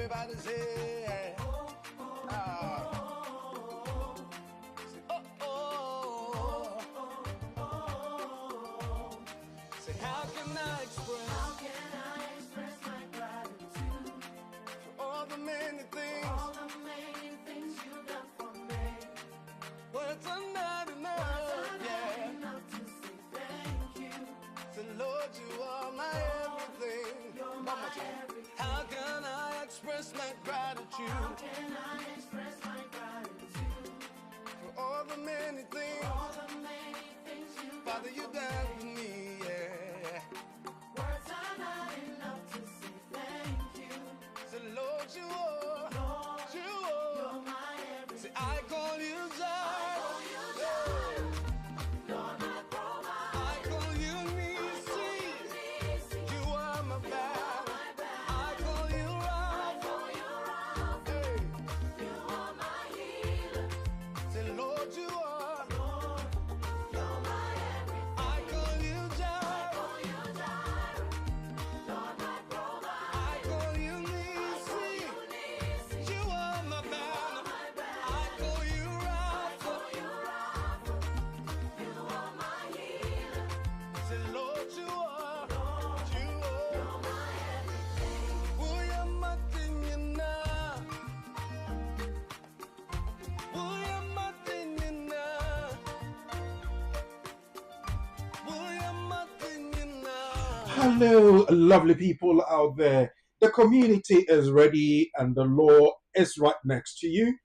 Everybody say, say, how can I express my gratitude for all the many things you've done for me? Words are not enough, to say thank you. Say, Lord, you are my everything. You're my everything. How can I express my gratitude? How can I express my gratitude for all the many things, Father, you done for me, yeah. Words are not enough to say thank you. Say, Lord, you are, you're my everything. Say, I call you Jireh. You're my provider. I call you Nisi. You are my banner. I call you Rapha. Hey. You are my healer. Say, Lord, you are. You're my everything. I call you Jireh. You're my provider. I call you Nisi. You are my banner. I call you Rapha. You are my healer. Say, Lord, you are. You're my everything. Uya matinyana. Uya matinyana. Uya matinyana. Hello, lovely people out there. The community is ready and the law is right next to you.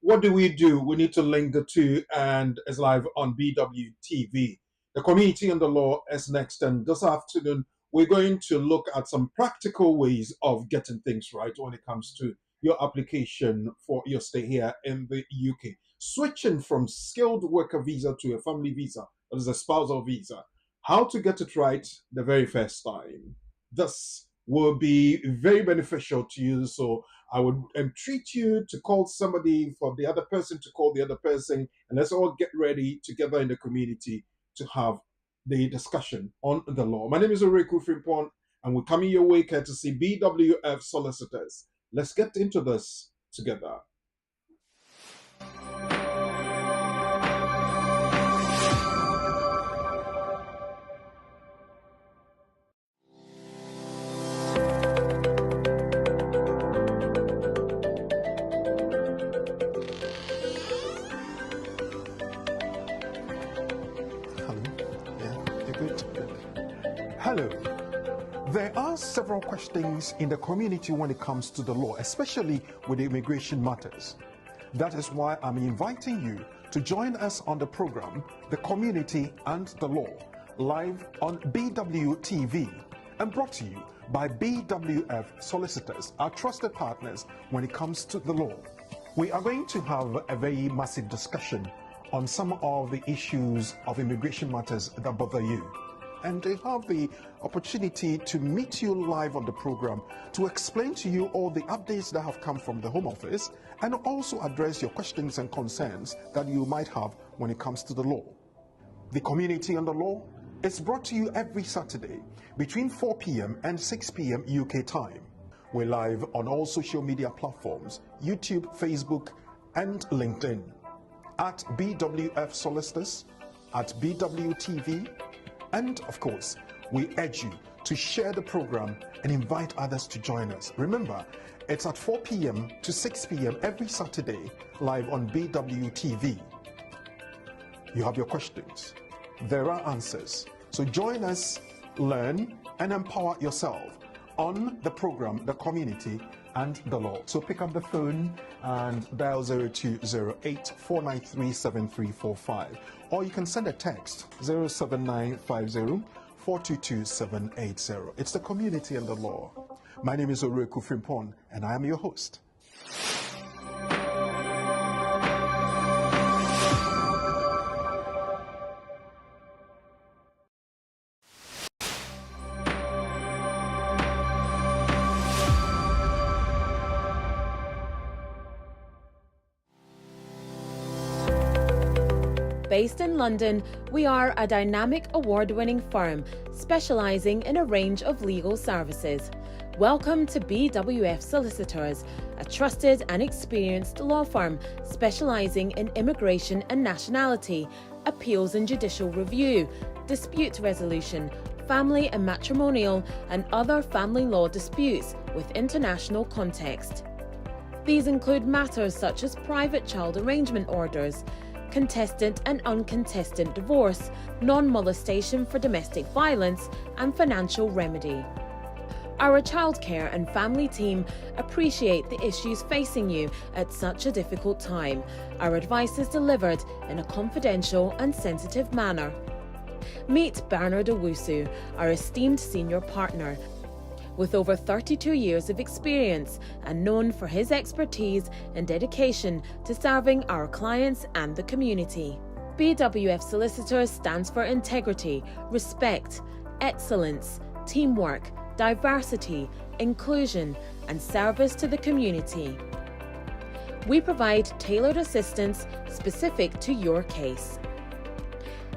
What do? We need to link the two, and it's live on BWTV. The community and the law is next, and this afternoon we're going to look at some practical ways of getting things right when it comes to your application for your stay here in the UK. Switching from skilled worker visa to a family visa, that is a spousal visa. How to get it right the very first time. This will be very beneficial to you. So I would entreat you to call somebody, for the other person to call the other person, and let's all get ready together in the community to have the discussion on the law. My name is Oreku Frimpon, and we're coming your way courtesy BWF Solicitors. Let's get into this together. Hello. Yeah, you're good. Hello. There are several questions in the community when it comes to the law, especially with immigration matters. That is why I'm inviting you to join us on the program, The Community and the Law, live on BWTV and brought to you by BWF Solicitors, our trusted partners when it comes to the law. We are going to have a very massive discussion on some of the issues of immigration matters that bother you. And they have the opportunity to meet you live on the program to explain to you all the updates that have come from the Home Office and also address your questions and concerns that you might have when it comes to the law. The Community and the Law is brought to you every Saturday between 4 p.m. and 6 p.m. UK time. We're live on all social media platforms, YouTube, Facebook, and LinkedIn. At BWF Solicitors, at BWTV, and of course, we urge you to share the program and invite others to join us. Remember, it's at 4 p.m. to 6 p.m. every Saturday, live on BWTV. You have your questions. There are answers. So join us, learn, and empower yourself on the program, The Community and the Law. So pick up the phone and dial 0208 493 7345, or you can send a text 07950 422 780. It's The Community and the Law. My name is Oreku Frimpon, and I am your host. Based in London, we are a dynamic award-winning firm specializing in a range of legal services. Welcome to BWF Solicitors, a trusted and experienced law firm specialising in immigration and nationality, appeals and judicial review, dispute resolution, family and matrimonial, and other family law disputes with international context. These include matters such as private child arrangement orders, contested and uncontested divorce, non-molestation for domestic violence, and financial remedy. Our childcare and family team appreciate the issues facing you at such a difficult time. Our advice is delivered in a confidential and sensitive manner. Meet Bernard Owusu, our esteemed senior partner. With over 32 years of experience and known for his expertise and dedication to serving our clients and the community. BWF Solicitors stands for integrity, respect, excellence, teamwork, diversity, inclusion, and service to the community. We provide tailored assistance specific to your case.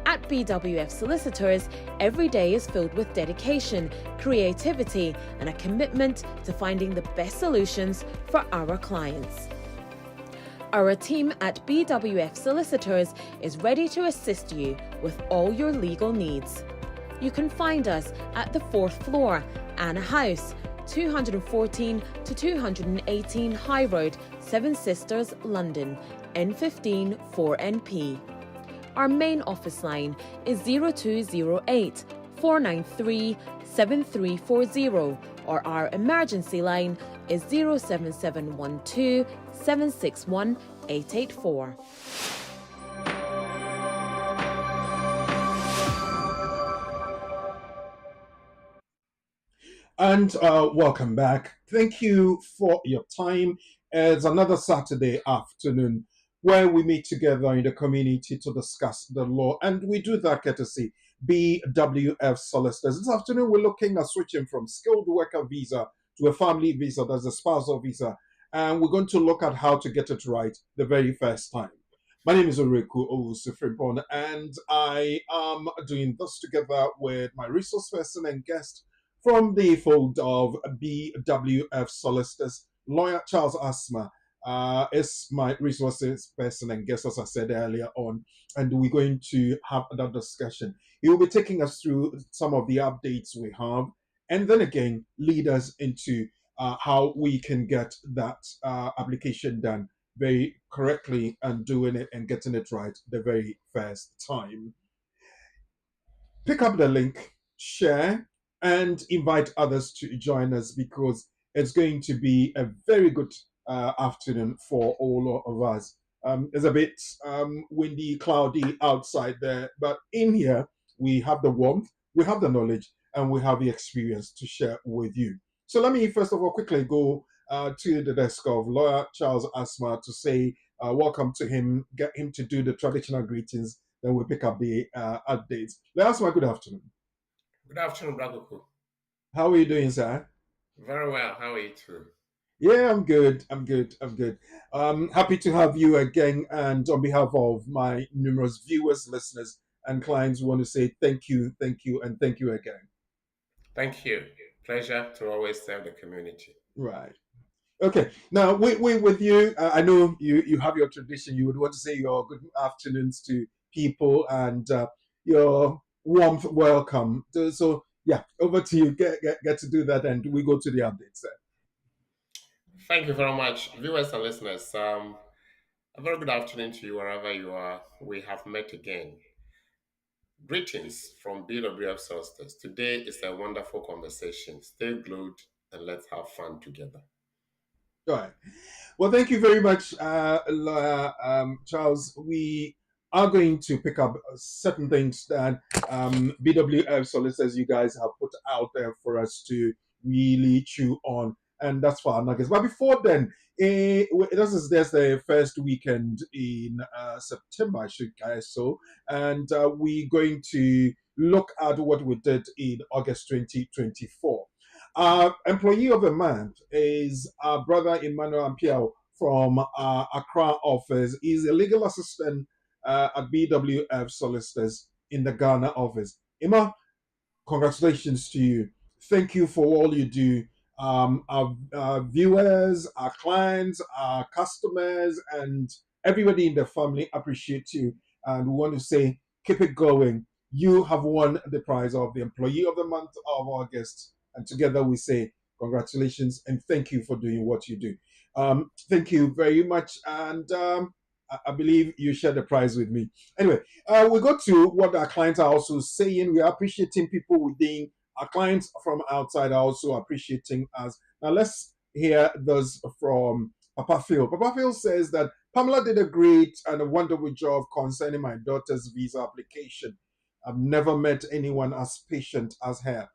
At BWF Solicitors, every day is filled with dedication, creativity, and a commitment to finding the best solutions for our clients. Our team at BWF Solicitors is ready to assist you with all your legal needs. You can find us at the 4th floor, Anna House, 214 to 218 High Road, Seven Sisters, London, N15 4NP. Our main office line is 0208 493 7340, or our emergency line is 07712 761 884. And welcome back. Thank you for your time. It's another Saturday afternoon where we meet together in the community to discuss the law, and we do that courtesy BWF Solicitors. This afternoon, we're looking at switching from skilled worker visa to a family visa, that's a spousal visa, and we're going to look at how to get it right the very first time. My name is Oreku Owusu-Frimpong, and I am doing this together with my resource person and guest from the fold of BWF Solicitors, lawyer Charles Asma. Is my resources person and guest, as I said earlier on, and we're going to have that discussion. He will be taking us through some of the updates we have, and then again lead us into how we can get that application done very correctly and doing it and getting it right the very first time. Pick up the link, share, and invite others to join us, because it's going to be a very good afternoon for all of us. It's a bit windy, cloudy outside there, but in here we have the warmth, we have the knowledge, and we have the experience to share with you. So let me first of all quickly go to the desk of lawyer Charles Asma to say welcome to him, get him to do the traditional greetings, then we'll pick up the updates. Lawyer Asma, good afternoon. Good afternoon, Bragoku. How are you doing, sir? Very well. How are you too? Yeah, I'm good. I'm good. Happy to have you again. And on behalf of my numerous viewers, listeners, and clients, we want to say thank you, and thank you again. Thank you. Pleasure to always serve the community. Right. Okay. Now, we with you. I know you have your tradition. You would want to say your good afternoons to people and your warmth welcome. So, yeah, over to you. Get to do that, and we go to the updates then. Thank you very much, viewers and listeners. A very good afternoon to you wherever you are. We have met again. Greetings from BWF Solicitors. Today is a wonderful conversation. Stay glued and let's have fun together. All right. Well, thank you very much, Charles. We are going to pick up certain things that BWF Solicitors, you guys have put out there for us to really chew on, and that's for our nuggets. But before then, this is the first weekend in September, I should guess so, and we're going to look at what we did in August 2024. Our employee of the month is our brother Emmanuel Ampiao from Accra office. He's a legal assistant at BWF Solicitors in the Ghana office. Emma, congratulations to you. Thank you for all you do our viewers, our clients, our customers, and everybody in the family appreciate you. And we want to say, keep it going. You have won the prize of the Employee of the Month of August. And together we say, congratulations and thank you for doing what you do. Thank you very much. And I believe you share the prize with me. Anyway, we go to what our clients are also saying. We are appreciating people within our clients from outside are also appreciating us. Now let's hear this from Papa Phil. Papa Phil says that Pamela did a great and a wonderful job concerning my daughter's visa application. I've never met anyone as patient as her.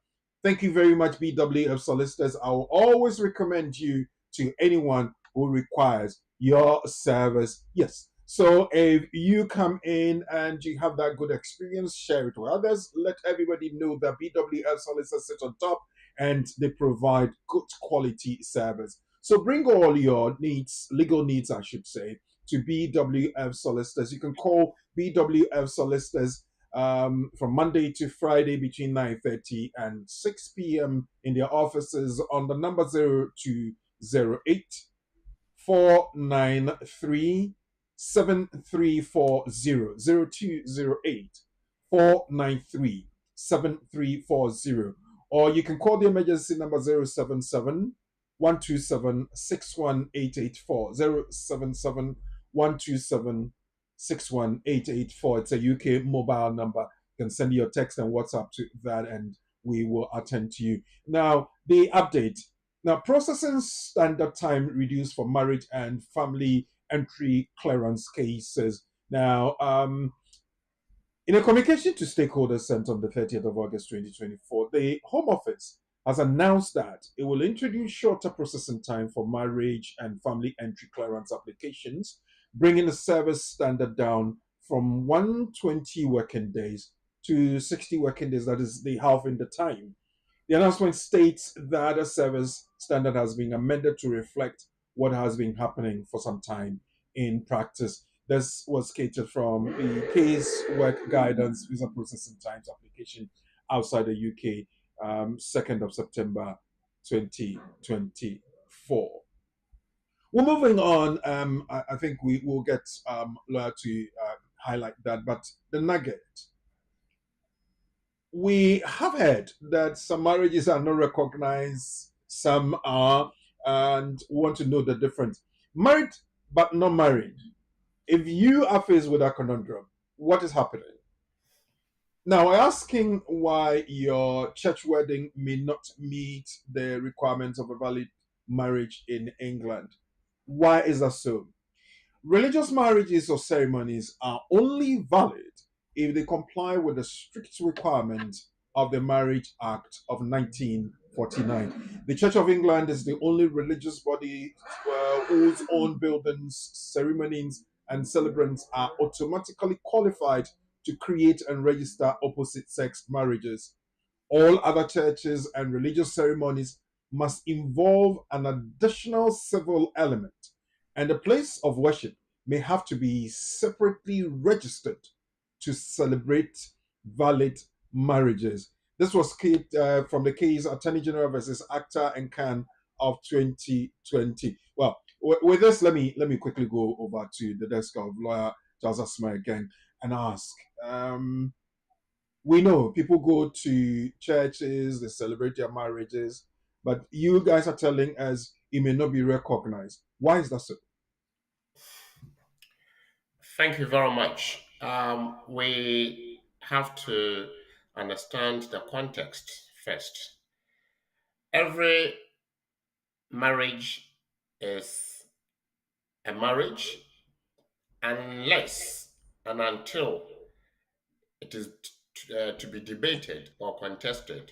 Thank you very much, BWF solicitors. I will always recommend you to anyone who requires your service. Yes. So if you come in and you have that good experience, share it with others. Let everybody know that BWF solicitors sit on top and they provide good quality service. So bring all your needs, legal needs, I should say, to BWF solicitors. You can call BWF solicitors from Monday to Friday between 9:30 and 6 p.m. in their offices on the number 0208 493 7340 0208 493 7340, or you can call the emergency number 077 127 61884 077 127 61884. It's a UK mobile number. You can send your text and WhatsApp to that, and we will attend to you. Now, the update. Now, processing standard time reduced for marriage and family entry clearance cases. Now, in a communication to stakeholders sent on the 30th of August 2024, the Home Office has announced that it will introduce shorter processing time for marriage and family entry clearance applications, bringing the service standard down from 120 working days to 60 working days. That is the half in the time. The announcement states that a service standard has been amended to reflect what has been happening for some time in practice. This was catered from the Case Work Guidance Visa Processing Times application outside the UK, 2nd of September 2024. Well, moving on, I think we will get Laura to highlight that, but the nugget. We have heard that some marriages are not recognized, some are, and we want to know the difference. Married but not married. If you are faced with a conundrum, what is happening? Now, asking why your church wedding may not meet the requirements of a valid marriage in England. Why is that so? Religious marriages or ceremonies are only valid if they comply with the strict requirements of the Marriage Act of 1949. The Church of England is the only religious body whose own buildings, ceremonies, and celebrants are automatically qualified to create and register opposite sex marriages. All other churches and religious ceremonies must involve an additional civil element, and the place of worship may have to be separately registered to celebrate valid marriages. This was from the case Attorney General versus Acta and Khan of 2020. Well, with this, let me quickly go over to the desk of lawyer Charles Asma again and ask. We know people go to churches, they celebrate their marriages, but you guys are telling us it may not be recognized. Why is that so? Thank you very much. We have to understand the context first. Every marriage is a marriage unless and until it is to be debated or contested.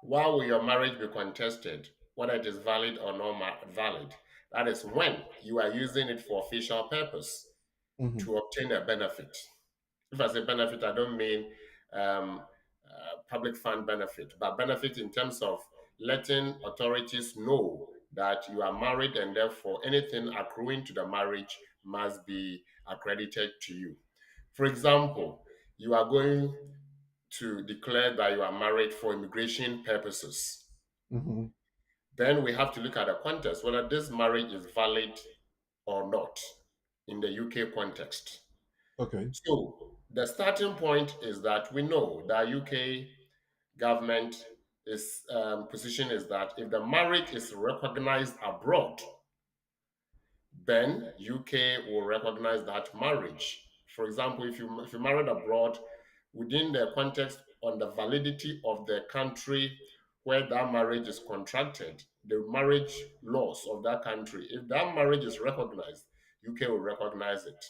Why will your marriage be contested, whether it is valid or not valid? That is when you are using it for official purpose Mm-hmm. to obtain a benefit. If I say benefit, I don't mean public fund benefit, but benefit in terms of letting authorities know that you are married and therefore anything accruing to the marriage must be accredited to you. For example, you are going to declare that you are married for immigration purposes. Mm-hmm. Then we have to look at the context, whether this marriage is valid or not in the UK context. Okay. So the starting point is that we know that UK government is position is that if the marriage is recognized abroad, then UK will recognize that marriage. For example, if you married abroad within the context on the validity of the country where that marriage is contracted, the marriage laws of that country, if that marriage is recognized, UK will recognize it.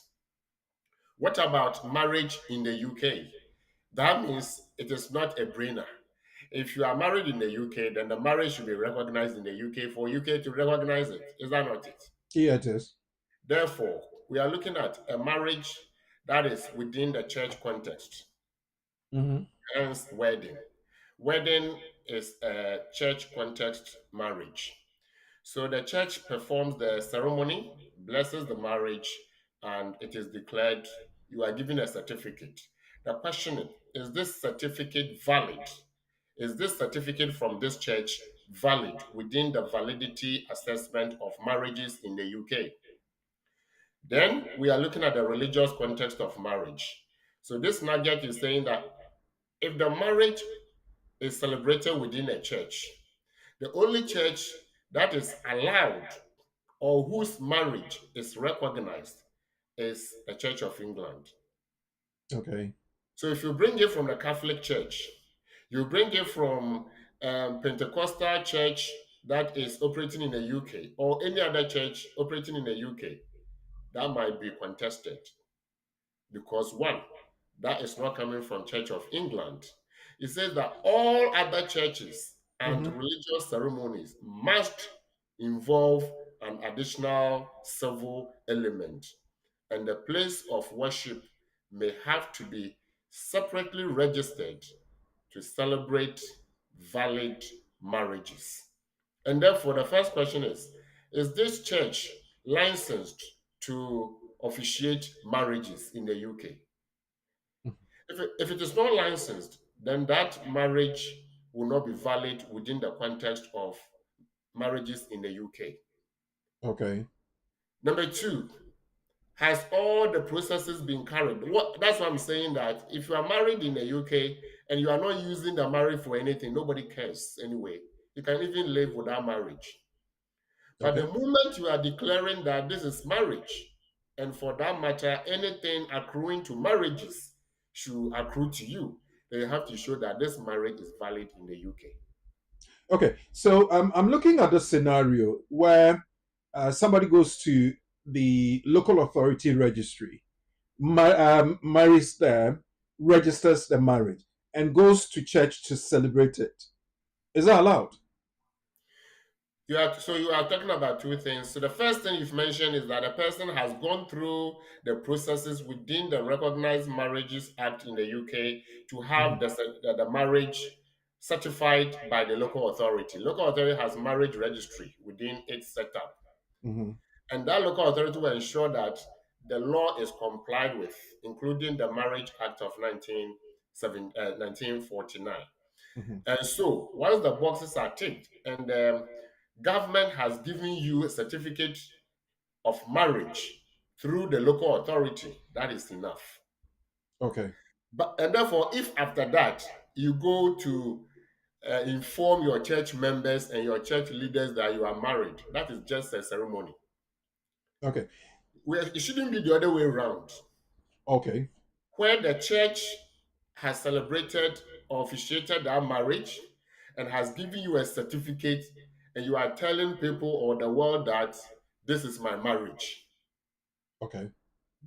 What about marriage in the UK? That means it is not a brainer. If you are married in the UK, then the marriage should be recognized in the UK for UK to recognize it. Is that not it? Yeah, it is. Therefore, we are looking at a marriage that is within the church context, Mm-hmm. hence wedding. Wedding is a church context marriage. So the church performs the ceremony, blesses the marriage, and it is declared you are given a certificate. The question is this certificate valid? Is this certificate from this church valid within the validity assessment of marriages in the UK? Then we are looking at the religious context of marriage. So this nugget is saying that if the marriage is celebrated within a church, the only church that is allowed or whose marriage is recognized is the Church of England. Okay. So if you bring it from the Catholic Church, you bring it from Pentecostal church that is operating in the UK or any other church operating in the UK, that might be contested because one, that is not coming from Church of England. It says that all other churches and Mm-hmm. religious ceremonies must involve an additional civil element, and the place of worship may have to be separately registered to celebrate valid marriages. And therefore, the first question is this church licensed to officiate marriages in the UK? If it is not licensed, then that marriage will not be valid within the context of marriages in the UK. Okay. Number two, has all the processes been carried? That's what I'm saying, that if you are married in the UK and you are not using the marriage for anything, nobody cares anyway. You can even live without marriage. But the Okay. moment you are declaring that this is marriage, and for that matter, anything accruing to marriages should accrue to you, then you have to show that this marriage is valid in the UK. Okay. So I'm looking at the scenario where somebody goes to the local authority registry, marries there, registers the marriage, and goes to church to celebrate it. Is that allowed? You are talking about two things. So the first thing you've mentioned is that a person has gone through the processes within the Recognized Marriages Act in the UK to have Mm-hmm. the marriage certified by the local authority. Local authority has marriage registry within its setup, Mm-hmm. and that local authority will ensure that the law is complied with, including the Marriage Act of 1949. Mm-hmm. And so, once the boxes are ticked and the government has given you a certificate of marriage through the local authority, that is enough. Okay. But and therefore, if after that you go to inform your church members and your church leaders that you are married, that is just a ceremony. Okay. It shouldn't be the other way around, Okay. where the church has celebrated or officiated that marriage and has given you a certificate, and you are telling people or the world that this is my marriage, Okay.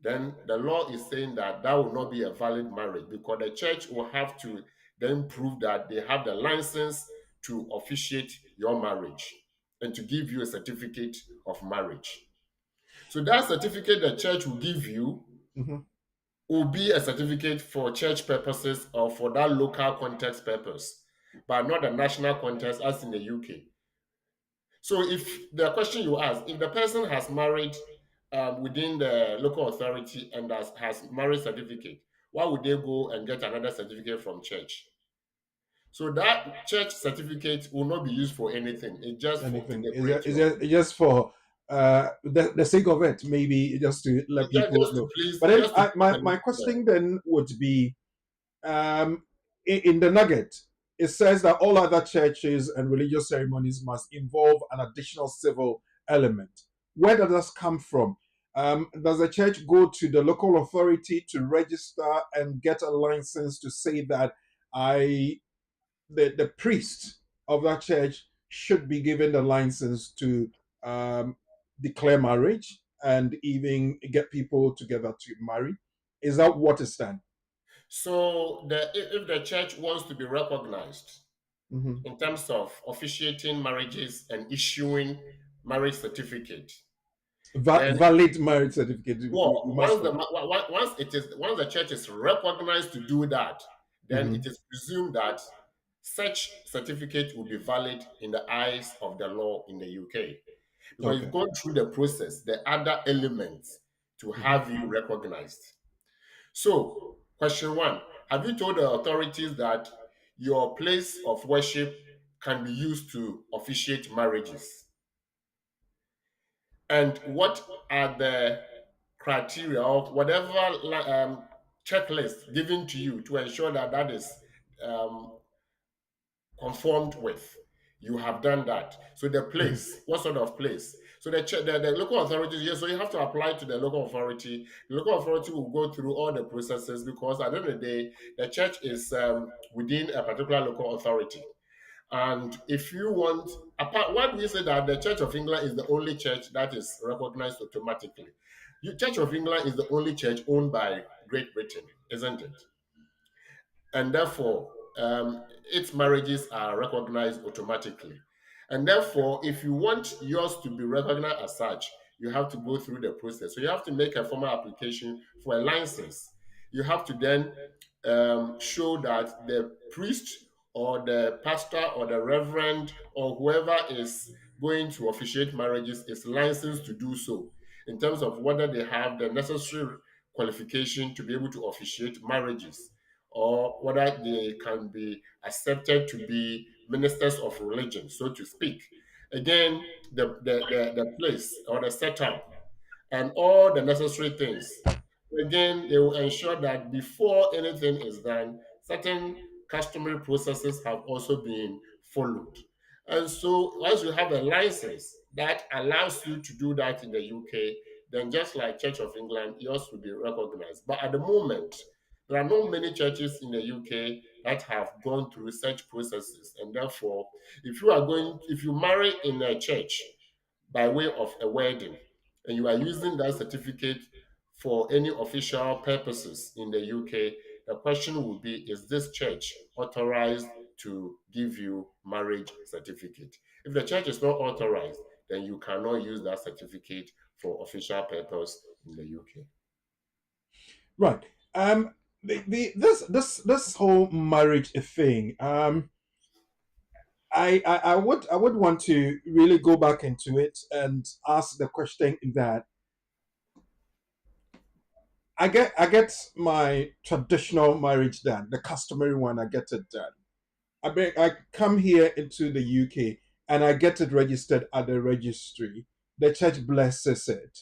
then the law is saying that that will not be a valid marriage because the church will have to then prove that they have the license to officiate your marriage and to give you a certificate of marriage. So that certificate the church will give you Mm-hmm. will be a certificate for church purposes or for that local context purpose, but not the national context as in the UK. So, if the question you ask, if the person has married within the local authority and has marriage certificate, why would they go and get another certificate from church? So that church certificate will not be used for anything. It's just for to Anything. decorate your. It's just for the sake of it, maybe just to let It's just, people just to know. please, But then just to my please. question then would be, in the nugget, it says that all other churches and religious ceremonies must involve an additional civil element. Where does this come from? Does the church go to the local authority to register and get a license to say that I, the priest of that church, should be given the license to um, declare marriage and even get people together to marry? Is that what is done? So if the church wants to be recognized Mhm. in terms of officiating marriages and issuing marriage certificate, then Valid marriage certificate. We well, must. once the church is recognized to do that, then it Mhm. is presumed that such certificate will be valid in the eyes of the law in the UK because you've Okay. gone through the process, the other elements to Mhm. have you recognized. So, question one: have you told the authorities that your place of worship can be used to officiate marriages? And what are the criteria or whatever checklist given to you to ensure that that is um, conformed with? You have done that. So the Mhm. place, what sort of place? So the local authorities, yes, so you have to apply to the local authority. The local authority will go through all the processes because at the end of the day, the church is within a particular local authority. And if you want, apart, why do we say that the Church of England is the only church that is recognized automatically? The Church of England is the only church owned by Great Britain, isn't it? And therefore, its marriages are recognized automatically. And therefore, if you want yours to be recognized as such, you have to go through the process. So you have to make a formal application for a license. You have to then show that the priest or the pastor or the reverend or whoever is going to officiate marriages is licensed to do so in terms of whether they have the necessary qualification to be able to officiate marriages or whether they can be accepted to be ministers of religion, so to speak. Again, the place or the setup and all the necessary things. Again, they will ensure that before anything is done, certain customary processes have also been followed. And so, once you have a license that allows you to do that in the UK, then just like Church of England, yours will be recognized. But at the moment, there are not many churches in the UK that have gone through such processes. And therefore, if you marry in a church, by way of a wedding and you are using that certificate for any official purposes in the UK, the question will be, is this church authorized to give you marriage certificate? If the church is not authorized, then you cannot use that certificate for official purpose in the UK. Right. This whole marriage thing. I would want to really go back into it and ask the question that I get my traditional marriage done, the customary one. I get it done. I come here into the UK and I get it registered at the registry. The church blesses it.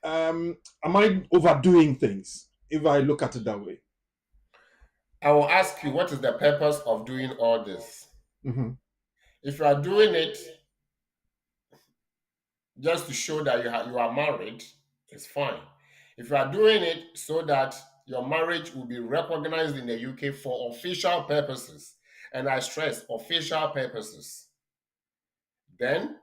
Am I overdoing things if I look at it that way? I will ask you, what is the purpose of doing all this? Hmm. If you are doing it just to show that you are married, it's fine. If you are doing it so that your marriage will be recognized in the UK for official purposes, and I stress official purposes, then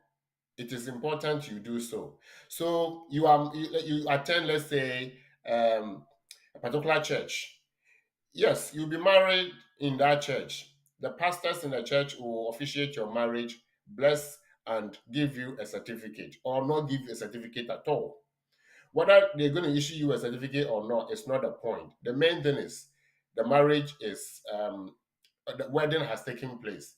it is important you do so. So you attend, let's say, a particular church. Yes, you'll be married in that church. The pastors in the church will officiate your marriage, bless and give you a certificate, or not give you a certificate at all. Whether they're going to issue you a certificate or not is not the point. The main thing is the marriage is the wedding has taken place.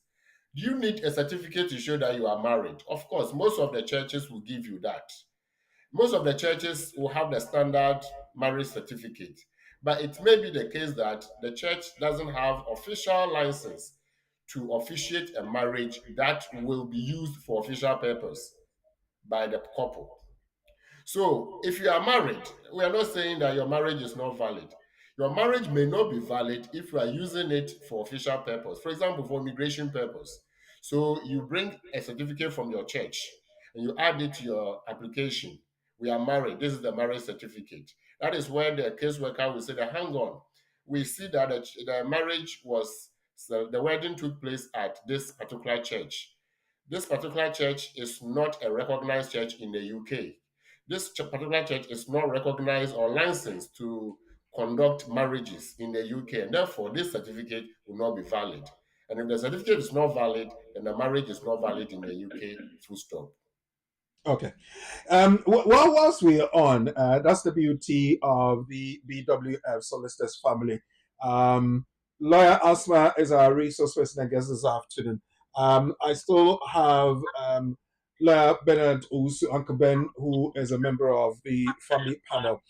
Do you need a certificate to show that you are married? Of course, most of the churches will give you that. Most of the churches will have the standard marriage certificate. But it may be the case that the church doesn't have official license to officiate a marriage that will be used for official purpose by the couple. So, if you are married, we are not saying that your marriage is not valid. Your marriage may not be valid if you are using it for official purpose. For example, for immigration purpose. So, you bring a certificate from your church and you add it to your application. We are married. This is the marriage certificate. That is where the caseworker will say that, hang on, we see that the marriage was, so the wedding took place at this particular church. This particular church is not a recognized church in the UK. This particular church is not recognized or licensed to conduct marriages in the UK, and therefore this certificate will not be valid. And if the certificate is not valid, then the marriage is not valid in the UK, full stop. Okay. Whilst we are on, that's the beauty of the BWF Solicitors family. Lawyer Asma is our resource person, I guess, this afternoon. I still have Lawyer Bernard Usu, Uncle Ben, who is a member of the family panel.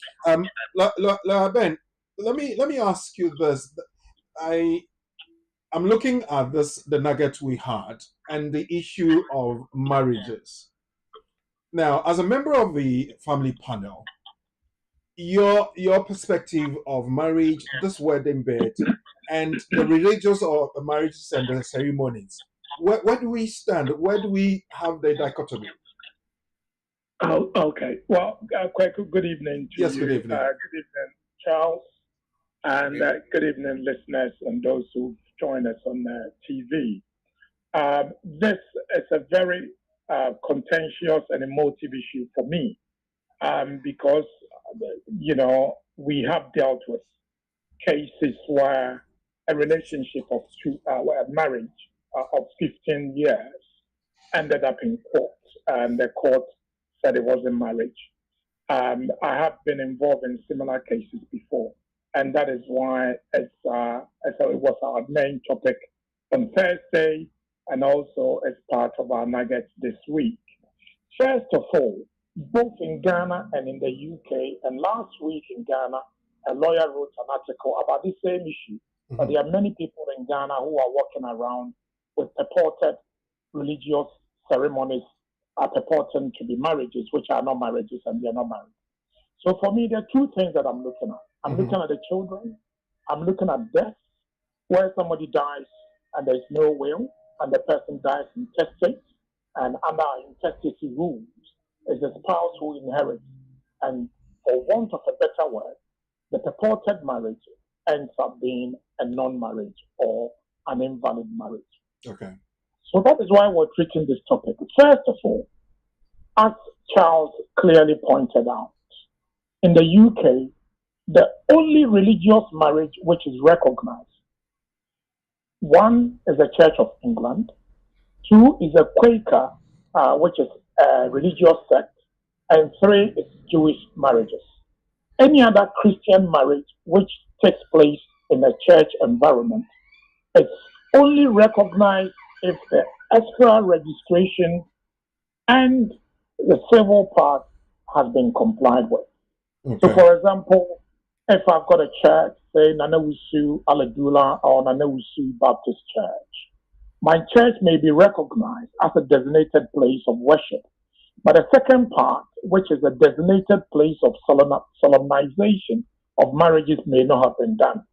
Lawyer Ben, let me ask you this. I'm looking at the nugget we had and the issue of marriages. Now, as a member of the family panel, your perspective of marriage, this wedding bed, and the religious or the marriages and the ceremonies, where do we stand? Where do we have the dichotomy? Oh, okay. Well, quite good evening to Yes, you. good evening. Good evening, Charles, and good evening, listeners, and those who join us on TV. This is a very contentious and emotive issue for me because, we have dealt with cases where a relationship of a marriage of 15 years ended up in court, and the court said it wasn't marriage. I have been involved in similar cases before, and that is why it was our main topic on Thursday, and also as part of our nuggets this week. First of all, both in Ghana and in the UK, and last week in Ghana, a lawyer wrote an article about the same issue. Mm-hmm. But there are many people in Ghana who are walking around with purported religious ceremonies purporting to be marriages, which are not marriages, and they are not married. So for me, there are two things that I'm looking at. I'm looking at the children. I'm looking at death, where somebody dies and there's no will, and the person dies intestate, and under intestacy rules, is the spouse who inherits. And for want of a better word, the purported marriage ends up being a non-marriage or an invalid marriage. Okay. So that is why we're treating this topic. First of all, as Charles clearly pointed out, in the UK, the only religious marriage which is recognized, one is the Church of England, two is a Quaker, which is a religious sect, and three is Jewish marriages. Any other Christian marriage which takes place in a church environment is only recognized if the extra registration and the civil part has been complied with. Okay. So, for example, if I've got a church, say Nanawusu Aladula or Nanawusu Baptist Church, my church may be recognized as a designated place of worship. But the second part, which is a designated place of solemnization of marriages, may not have been done.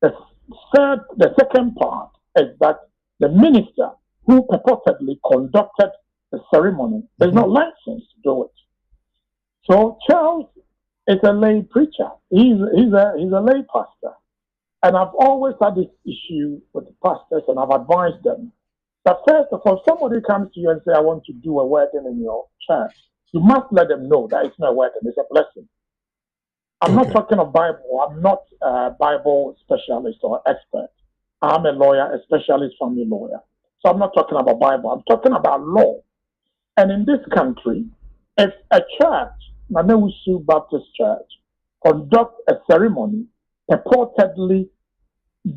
The second part is that the minister who purportedly conducted the ceremony is not licensed to do it. So Charles is a lay preacher. He's a lay pastor. And I've always had this issue with the pastors, and I've advised them that first of all, if somebody comes to you and say, I want to do a wedding in your church, you must let them know that it's not a wedding, it's a blessing. I'm not talking of Bible. I'm not a Bible specialist or expert. I'm a lawyer, a specialist family lawyer. So I'm not talking about Bible. I'm talking about law. And in this country, if a church, Nanawusu Baptist Church, conducts a ceremony purportedly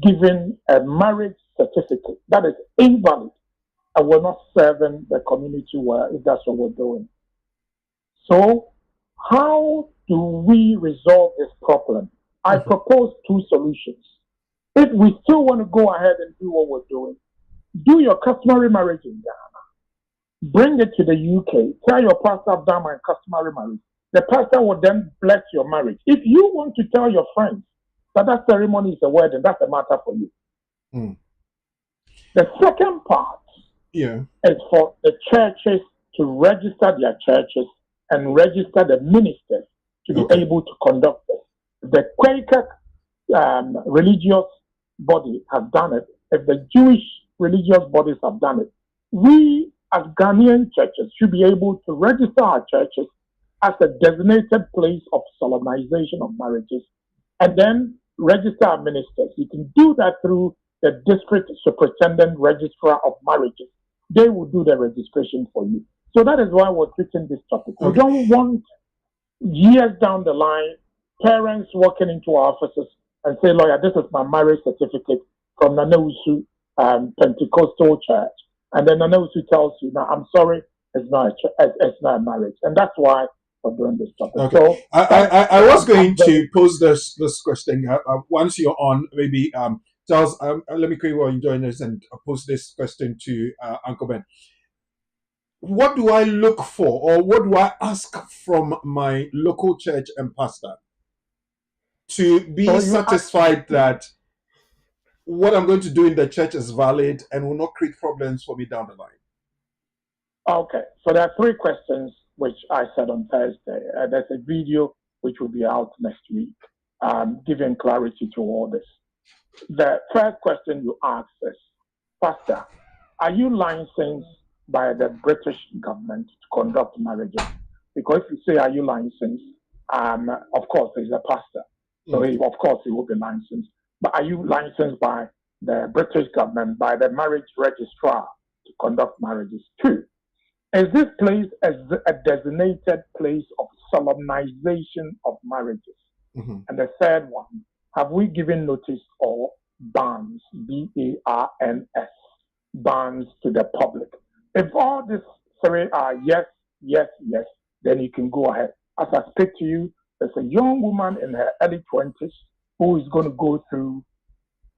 giving a marriage certificate that is invalid, and we're not serving the community well if that's what we're doing. So how do we resolve this problem? I propose two solutions. If we still want to go ahead and do what we're doing, do your customary marriage in Ghana. Bring it to the UK. Tell your pastor I've done my customary marriage. The pastor will then bless your marriage. If you want to tell your friends that ceremony is a wedding, that's a matter for you. Mm. The second part is for the churches to register their churches and register the ministers to be able to conduct this. The Quaker religious body has done it. If the Jewish religious bodies have done it, we as Ghanaian churches should be able to register our churches as a designated place of solemnization of marriages and then register our ministers. You can do that through the district superintendent registrar of marriages. They will do the registration for you. So that is why we're treating this topic. We don't want years down the line parents walking into our offices and say, lawyer, this is my marriage certificate from Nanausu Pentecostal Church. And then Nanausu tells you, no, I'm sorry, it's not a marriage. And that's why we're doing this topic. Okay. So I was going to pose this question once you're on, maybe Charles, let me quickly while you join us and pose this question to Uncle Ben. What do I look for, or what do I ask from my local church and pastor to be satisfied that what I'm going to do in the church is valid and will not create problems for me down the line? Okay, so there are three questions which I said on Thursday. There's a video which will be out next week, giving clarity to all this. The first question you asked is, Pastor, are you licensed by the British government to conduct marriages? Because if you say, are you licensed, of course, he's a pastor. So of course he will be licensed. But are you licensed by the British government, by the marriage registrar to conduct marriages? Two, is this place a designated place of solemnization of marriages? Mm-hmm. And the third one, have we given notice or bans, B-A-R-N-S, bans to the public? If all these three are yes, yes, yes, then you can go ahead. As I speak to you, there's a young woman in her early 20s who is going to go through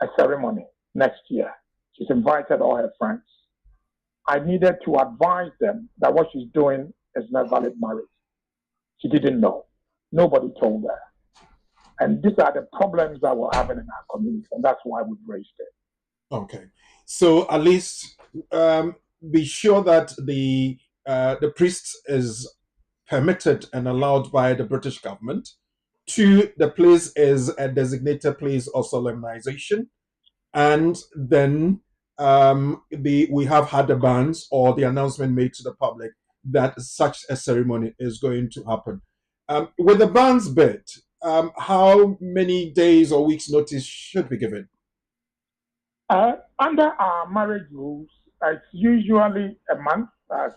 a ceremony next year. She's invited all her friends. I needed to advise them that what she's doing is not valid marriage. She didn't know. Nobody told her. And these are the problems that we're having in our community, and that's why we've raised it. Okay. So at least be sure that the priest is permitted and allowed by the British government. Two, the place is a designated place of solemnization. And then we have had the bans or the announcement made to the public that such a ceremony is going to happen. With the bans bit, how many days or weeks notice should be given? Under our marriage rules, it's usually a month.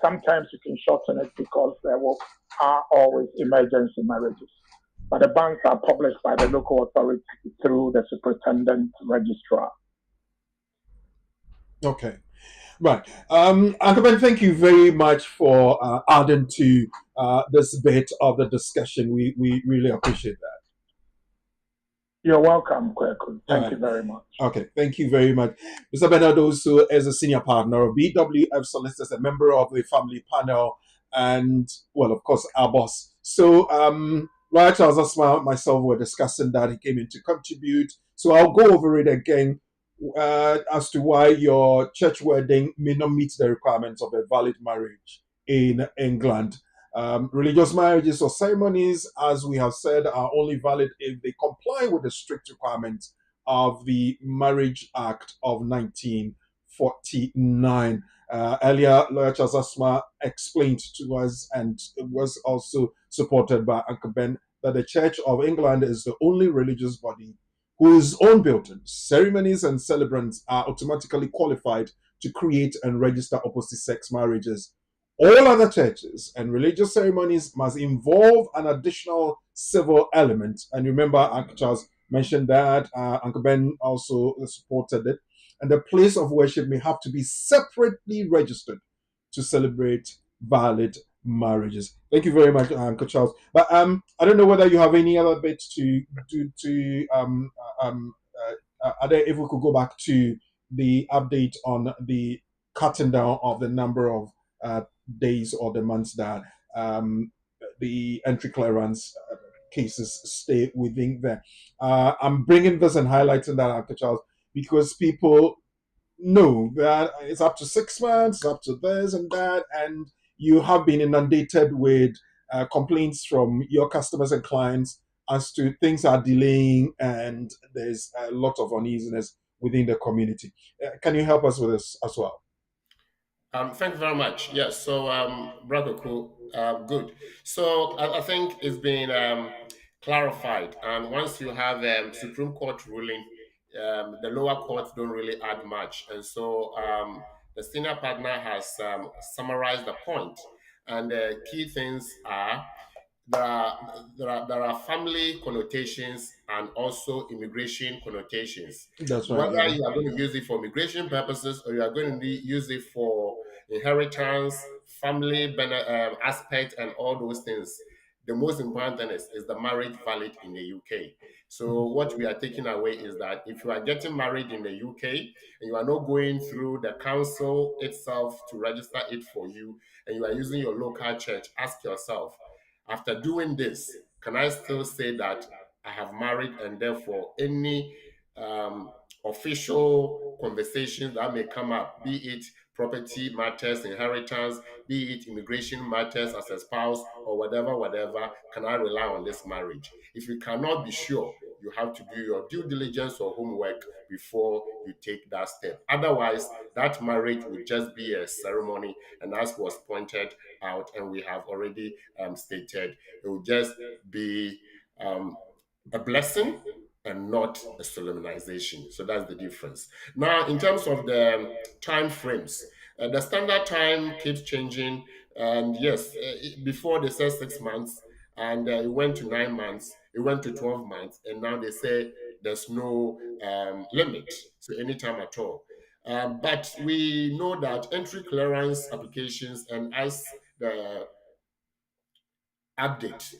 Sometimes you can shorten it because there are always emergency marriages. But the bans are published by the local authority through the superintendent registrar. Okay. Right. Uncle Ben, thank you very much for adding to this bit of the discussion. We really appreciate that. You're welcome, Kweku. Thank you very much. Okay, thank you very much. Mr. Bernard also is a senior partner of BWF Solicitors, a member of the family panel, and, well, of course, our boss. So, right, Charles Asma, myself were discussing that. He came in to contribute. So I'll go over it again as to why your church wedding may not meet the requirements of a valid marriage in England. Religious marriages or ceremonies, as we have said, are only valid if they comply with the strict requirements of the Marriage Act of 1949. Earlier, Lawyer Charles Asma explained to us, and it was also supported by Uncle Ben, that the Church of England is the only religious body whose own buildings, ceremonies, and celebrants are automatically qualified to create and register opposite-sex marriages. All other churches and religious ceremonies must involve an additional civil element. And remember, Uncle Charles mentioned that, Uncle Ben also supported it. And the place of worship may have to be separately registered to celebrate valid marriages. Thank you very much, Uncle Charles. But I don't know whether you have any other bits to do to Ade, if we could go back to the update on the cutting down of the number of days or the months that um, the entry clearance cases stay within there. I'm bringing this and highlighting that, Uncle Charles, because people know that it's up to 6 months, up to this and that, and you have been inundated with complaints from your customers and clients as to things are delaying and there's a lot of uneasiness within the community. Can you help us with this as well? Thank you very much. Yes, so Brother Cool, good. So I think it's been clarified, and once you have Supreme Court ruling, the lower courts don't really add much, and so the senior partner has summarized the point, and the key things are there are family connotations and also immigration connotations. That's right. Whether Yeah. you are going to use it for immigration purposes or you are going to use it for inheritance, family aspect, and all those things, the most important thing is the marriage valid in the UK. So what we are taking away is that if you are getting married in the UK and you are not going through the council itself to register it for you, and you are using your local church, ask yourself, after doing this, can I still say that I have married and therefore any um, official conversations that may come up, be it property matters, inheritance, be it immigration matters as a spouse or whatever, can I rely on this marriage? If you cannot be sure, you have to do your due diligence or homework before you take that step. Otherwise, that marriage will just be a ceremony, and as was pointed out, and we have already stated, it will just be um, a blessing and not a solemnization. So that's the difference. Now, in terms of the time frames, the standard time keeps changing. And yes, before they said 6 months, and it went to 9 months, it went to 12 months, and now they say there's no limit, so anytime at all. But we know that entry clearance applications, and as the update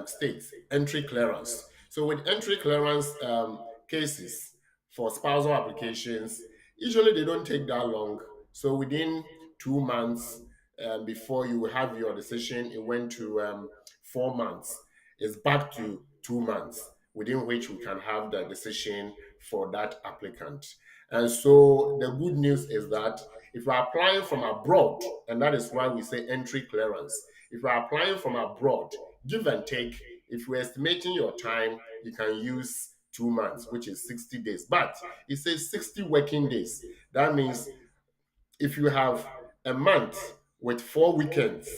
states, entry clearance. So with entry clearance cases for spousal applications, usually they don't take that long. So within 2 months before you have your decision, it went to 4 months. It's back to 2 months within which we can have the decision for that applicant. And so the good news is that if you're applying from abroad, and that is why we say entry clearance, if you're applying from abroad, give and take, if you're estimating your time, you can use 2 months, which is 60 days. But it says 60 working days. That means if you have a month with 4 weekends,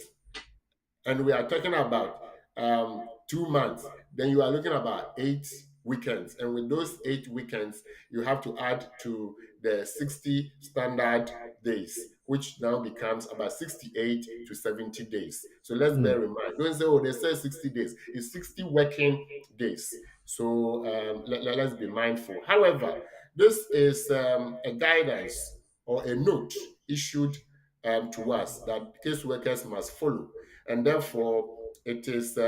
and we are talking about 2 months, then you are looking about 8 weekends. And with those 8 weekends, you have to add to the 60 standard days, which now becomes about 68 to 70 days. So let's bear in mind. Don't say, oh, they say 60 days. It's 60 working days. So let's be mindful. However, this is a guidance or a note issued to us that caseworkers must follow, and therefore it is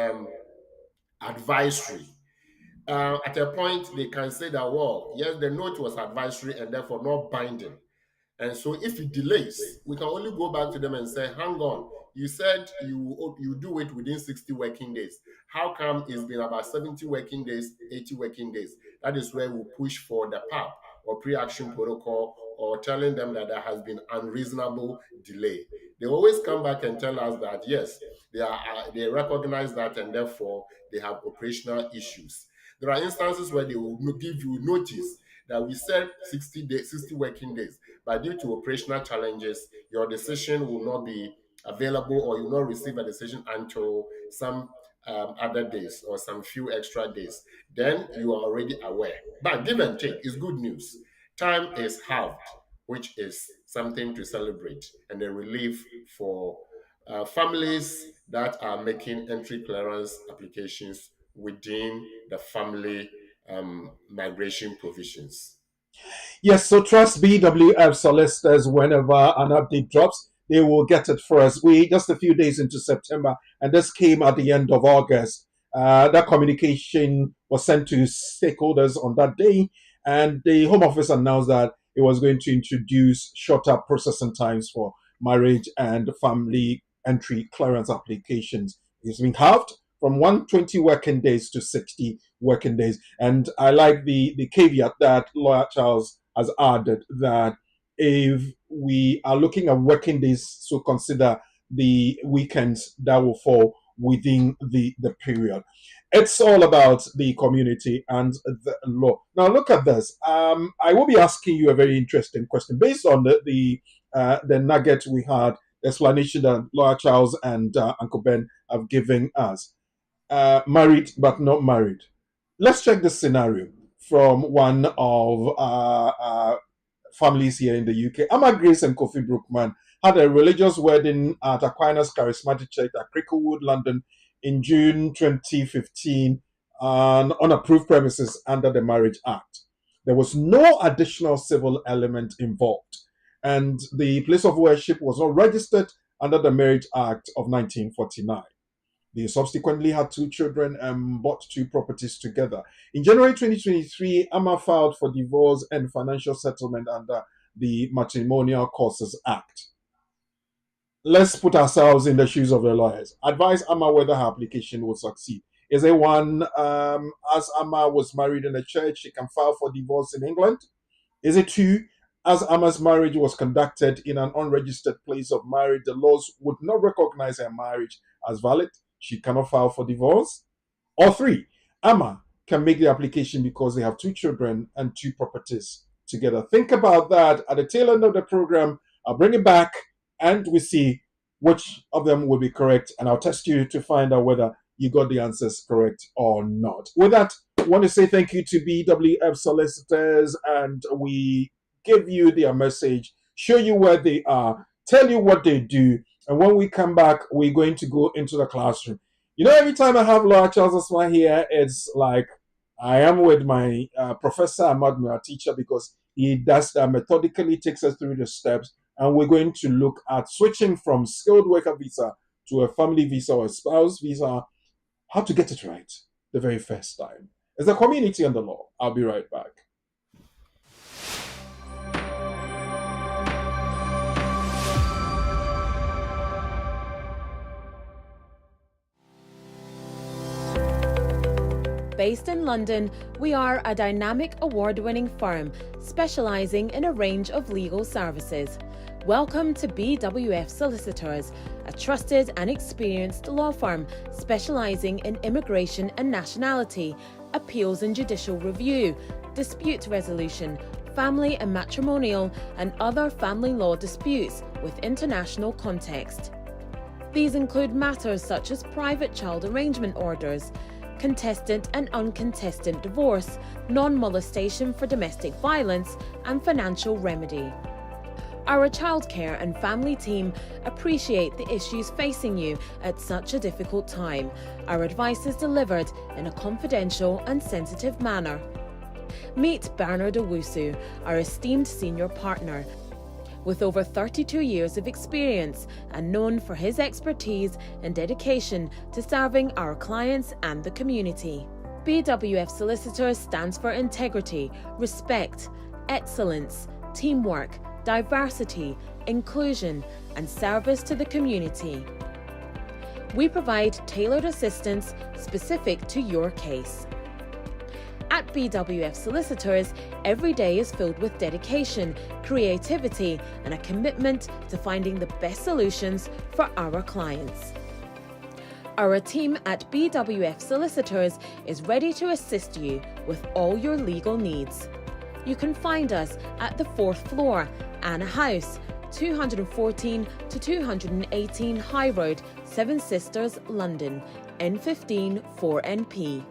advisory. At a point, they can say that, well, yes, the note was advisory and therefore not binding. And so if it delays, we can only go back to them and say, hang on, you said you do it within 60 working days. How come it's been about 70 working days, 80 working days? That is where we push for the PAP or pre-action protocol, or telling them that there has been unreasonable delay. They always come back and tell us that yes, they recognize that and therefore they have operational issues. There are instances where they will give you notice that we said 60 days, 60 working days, but due to operational challenges, your decision will not be available, or you will not receive a decision until some other days or some few extra days. Then you are already aware. But give and take is good news. Time is halved, which is something to celebrate, and a relief for families that are making entry clearance applications within the family migration provisions. Yes, so trust BWF solicitors whenever an update drops. they will get it for us. We just a few days into September, and this came at the end of August. That communication was sent to stakeholders on that day, and the Home Office announced that it was going to introduce shorter processing times for marriage and family entry clearance applications. It's been halved from 120 working days to 60 working days. And I like the caveat that Lawyer Charles has added, that if we are looking at working days, so consider the weekends that will fall within the period. It's all about the community and the law. Now look at this. I will be asking you a very interesting question based on the nugget we had, the explanation that Lawyer Charles and Uncle Ben have given us. Married but not married. Let's check this scenario from one of families here in the UK. Amma Grace and Kofi Brookman had a religious wedding at Aquinas Charismatic Church at Cricklewood, London in June 2015 on unapproved premises under the Marriage Act. There was no additional civil element involved, and the place of worship was not registered under the Marriage Act of 1949. They subsequently had 2 children and bought 2 properties together. In January 2023, Amma filed for divorce and financial settlement under the Matrimonial Causes Act. Let's put ourselves in the shoes of the lawyers. Advise Amma whether her application will succeed. Is it one, as Amma was married in a church, she can file for divorce in England? Is it 2, as Amma's marriage was conducted in an unregistered place of marriage, the laws would not recognize her marriage as valid? She cannot file for divorce? Or 3, Amma can make the application because they have 2 children and 2 properties together. Think about that at the tail end of the program. I'll bring it back and we see which of them will be correct, and I'll test you to find out whether you got the answers correct or not. With that, I want to say thank you to BWF Solicitors, and we give you their message, show you where they are, tell you what they do, and when we come back, we're going to go into the classroom. You know, every time I have Lawyer Charles Asma here, it's like I am with my professor, Ahmad, my teacher, because he does that methodically, takes us through the steps, and we're going to look at switching from skilled worker visa to a family visa or a spouse visa, how to get it right the very first time. It's the community and the law. I'll be right back. Based in London, we are a dynamic award-winning firm specialising in a range of legal services. Welcome to BWF Solicitors, a trusted and experienced law firm specialising in immigration and nationality, appeals and judicial review, dispute resolution, family and matrimonial, and other family law disputes with international context. These include matters such as private child arrangement orders, contested and uncontested divorce, non-molestation for domestic violence, and financial remedy. Our childcare and family team appreciate the issues facing you at such a difficult time. Our advice is delivered in a confidential and sensitive manner. Meet Bernard Owusu, our esteemed senior partner. With over 32 years of experience and known for his expertise and dedication to serving our clients and the community. BWF Solicitors stands for integrity, respect, excellence, teamwork, diversity, inclusion, and service to the community. We provide tailored assistance specific to your case. At BWF Solicitors, every day is filled with dedication, creativity, and a commitment to finding the best solutions for our clients. Our team at BWF Solicitors is ready to assist you with all your legal needs. You can find us at the 4th floor, Anna House, 214 to 218 High Road, Seven Sisters, London, N15 4NP.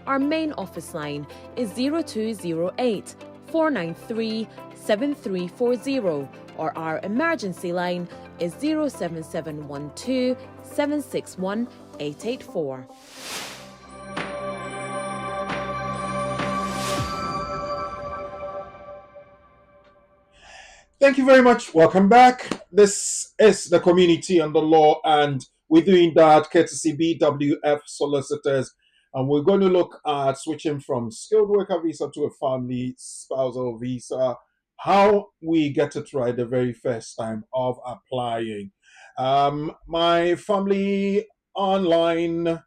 Our main office line is 0208 493 7340, or our emergency line is 07712 761 884. Thank you very much. Welcome back. This is the Community and the Law, and we're doing that courtesy BWF Solicitors. And we're going to look at switching from skilled worker visa to a family spousal visa, how we get it right the very first time of applying. My family online,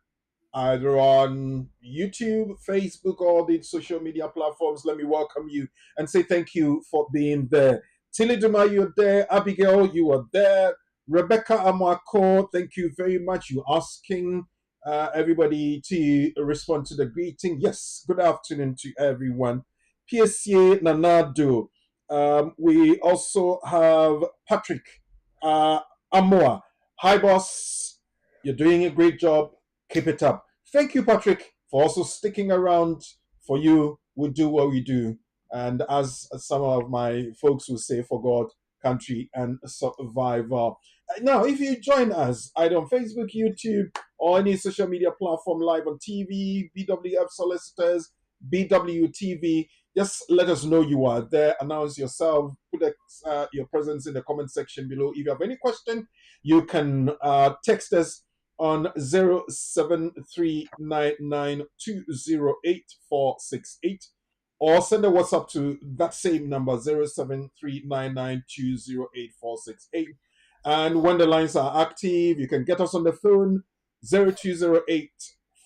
either on YouTube, Facebook, or the social media platforms, let me welcome you and say thank you for being there. Tilly Duma, you're there. Abigail, you are there. Rebecca Amwako, thank you very much. You asking everybody to respond to the greeting. Yes, good afternoon to everyone. PSA Nanado. We also have Patrick Amoa. Hi, boss. You're doing a great job. Keep it up. Thank you, Patrick, for also sticking around. For you, we do what we do. And as some of my folks will say, for God, country, and survival. Now, if you join us either on Facebook, YouTube, or any social media platform, live on TV, BWF Solicitors, BWTV, just let us know you are there. Announce yourself. Put your presence in the comment section below. If you have any question, you can text us on 0739920848 or send a WhatsApp to that same number 0739920848. And when the lines are active, you can get us on the phone 0208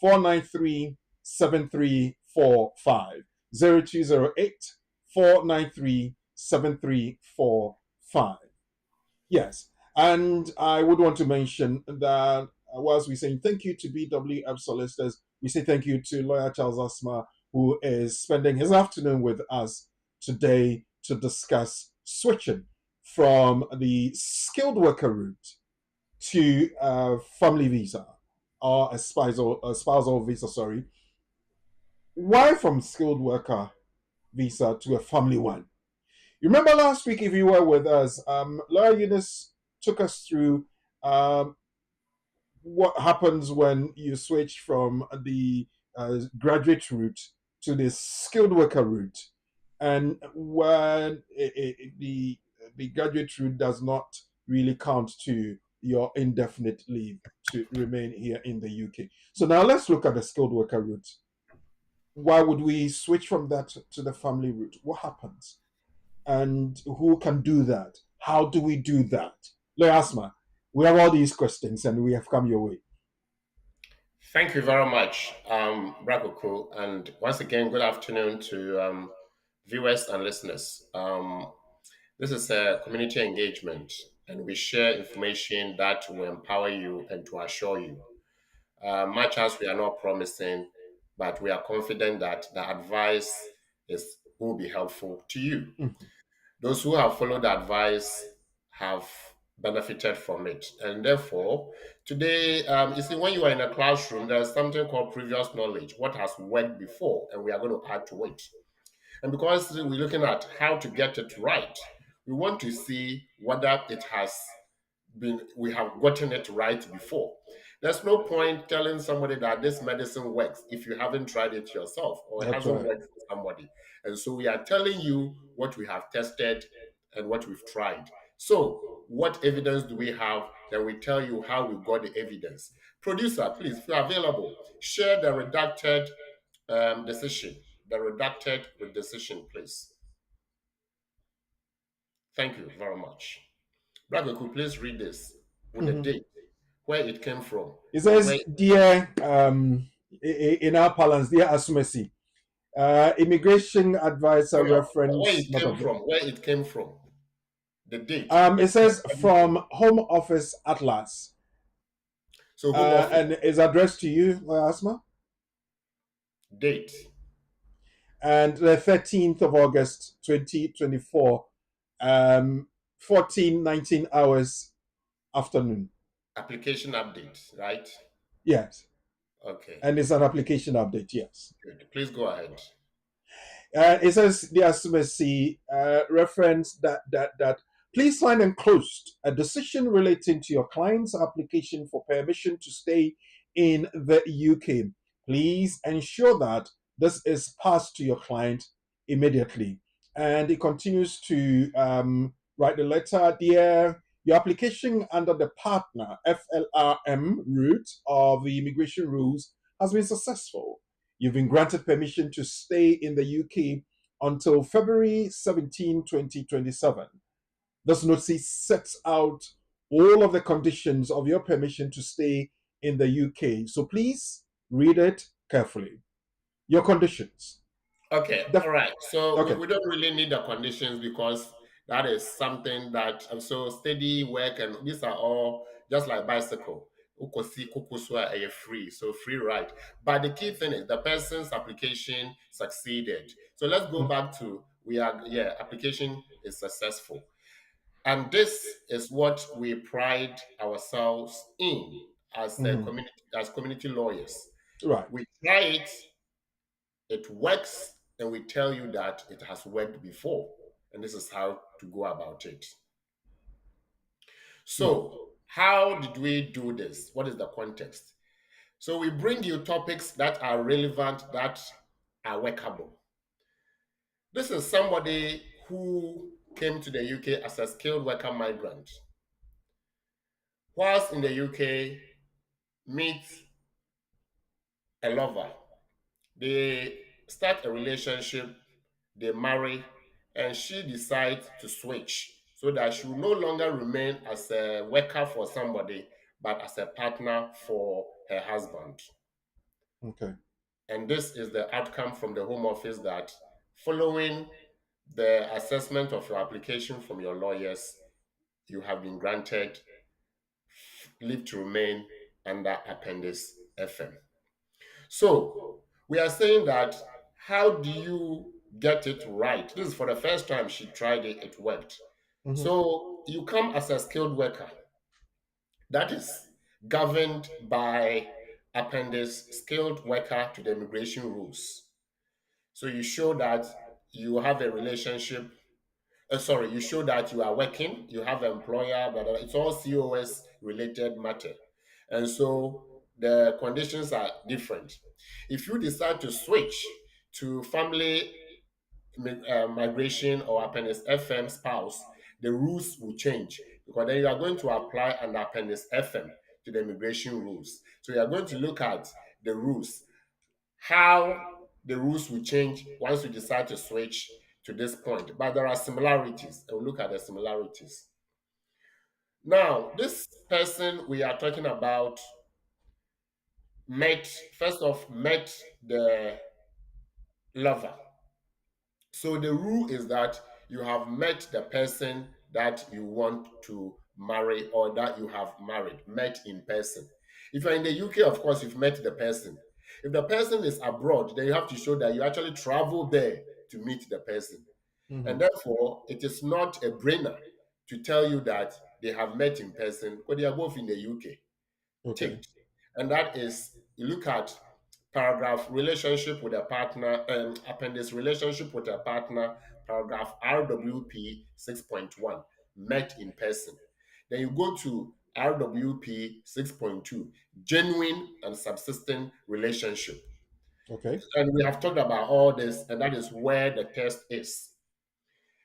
493 7345. 0208 493 7345. Yes. And I would want to mention that whilst we're saying thank you to BWF Solicitors, we say thank you to Lawyer Charles Asma, who is spending his afternoon with us today to discuss switching from the skilled worker route to a family visa or a spousal visa, sorry. Why from skilled worker visa to a family one? You remember last week, if you were with us, Laura Eunice took us through what happens when you switch from the graduate route to the skilled worker route, and when the graduate route does not really count to your indefinite leave to remain here in the UK. So now let's look at the skilled worker route. Why would we switch from that to the family route? What happens? And who can do that? How do we do that? Asma, we have all these questions and we have come your way. Thank you very much, Brakuku. And once again, good afternoon to viewers and listeners. This is a community engagement, and we share information that will empower you and to assure you. Much as we are not promising, but we are confident that the advice will be helpful to you. Mm-hmm. Those who have followed the advice have benefited from it. And therefore, today, you see, when you are in a classroom, there's something called previous knowledge, what has worked before, and we are going to add to it. And because we're looking at how to get it right, we want to see whether we have gotten it right before. There's no point telling somebody that this medicine works if you haven't tried it yourself or it hasn't worked for somebody. And so we are telling you what we have tested and what we've tried. So what evidence do we have? Then we tell you how we got the evidence. Producer, please, if you're available, share the redacted decision. The redacted decision, please. Thank you very much. Brother, could please read this with the date, where it came from. It says, dear, in our parlance, dear Asumesi, immigration advisor reference. Where it came from. The date. It says from Home Office Atlas. So and is addressed to you, Asma? Date. And the 13th of August, 2024, 14:19 hours afternoon. Application update, right? Yes. Okay. And it's an application update, yes. Good. Please go ahead. It says the Asumesi reference that please find enclosed a decision relating to your client's application for permission to stay in the UK. Please ensure that this is passed to your client immediately. And it continues to write the letter, dear, your application under the partner FLRM route of the immigration rules has been successful. You've been granted permission to stay in the UK until February 17, 2027. This notice sets out all of the conditions of your permission to stay in the UK. So please read it carefully. Your conditions. Okay, all right. So Okay. we don't really need the conditions because that is something that so steady work and these are all just like bicycle. Ukosi kukuswa are free, so free ride. But the key thing is the person's application succeeded. So let's go back to application is successful. And this is what we pride ourselves in as a community lawyers. Right. We try it, it works, and we tell you that it has worked before, and this is how to go about it. So, how did we do this? What is the context? So, we bring you topics that are relevant, that are workable. This is somebody who came to the UK as a skilled worker migrant. Whilst in the UK, meets a lover. They start a relationship, they marry, and she decides to switch so that she will no longer remain as a worker for somebody, but as a partner for her husband. Okay. And this is the outcome from the Home Office that following the assessment of your application from your lawyers, you have been granted leave to remain under Appendix FM. So we are saying that how do you get it right? This is for the first time she tried it, it worked. So you come as a skilled worker. That is governed by Appendix Skilled Worker to the Immigration Rules. So you show that you have a relationship. You show that you are working, you have an employer, but it's all COS related matter. And so the conditions are different. If you decide to switch to family migration or Appendix FM spouse, the rules will change because then you are going to apply an Appendix FM to the immigration rules. So you are going to look at the rules, how the rules will change once you decide to switch to this point. But there are similarities, and we'll look at the similarities. Now, this person we are talking about met the lover. So the rule is that you have met the person that you want to marry or that you have married, met in person. If you're in the UK, of course, you've met the person. If the person is abroad, then you have to show that you actually traveled there to meet the person. And therefore, it is not a brainer to tell you that they have met in person because they are both in the UK. Okay. And that is, you look at paragraph relationship with a partner, appendix relationship with a partner, paragraph RWP 6.1, met in person. Then you go to RWP 6.2, genuine and subsisting relationship. Okay. And we have talked about all this, and that is where the test is.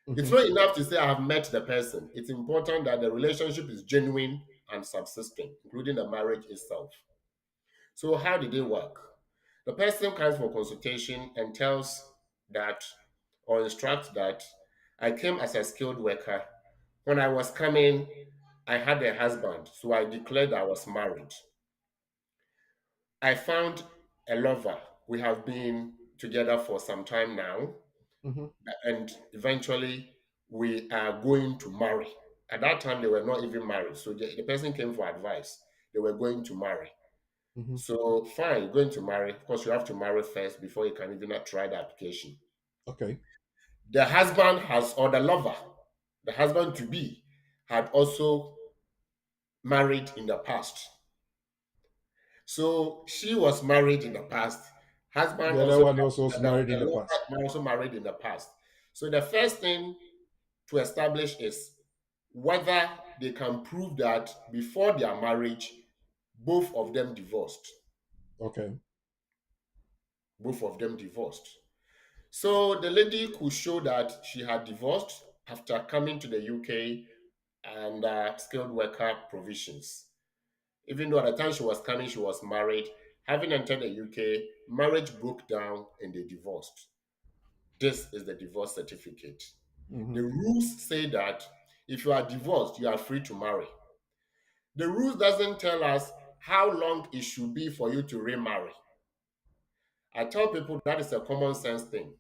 It's not enough to say I have met the person. It's important that the relationship is genuine and subsisting, including the marriage itself. So how did it work? The person comes for consultation and tells that or instructs that I came as a skilled worker. When I was coming, I had a husband, so I declared I was married. I found a lover. We have been together for some time now, and eventually we are going to marry. At that time, they were not even married, so the person came for advice. They were going to marry. So fine, you're going to marry. Of course, you have to marry first before you can even try the application. Okay. The husband or the lover, the husband to be, had also married in the past. So she was married in the past. Husband The other one also was married in the past. Also married in the past. So the first thing to establish is whether they can prove that before their marriage, both of them divorced. Okay. Both of them divorced. So the lady could show that she had divorced after coming to the UK and skilled worker provisions. Even though at the time she was coming, she was married. Having entered the UK, marriage broke down and they divorced. This is the divorce certificate. Hmm. The rules say that if you are divorced, you are free to marry. The rules doesn't tell us how long it should be for you to remarry. I tell people that is a common sense thing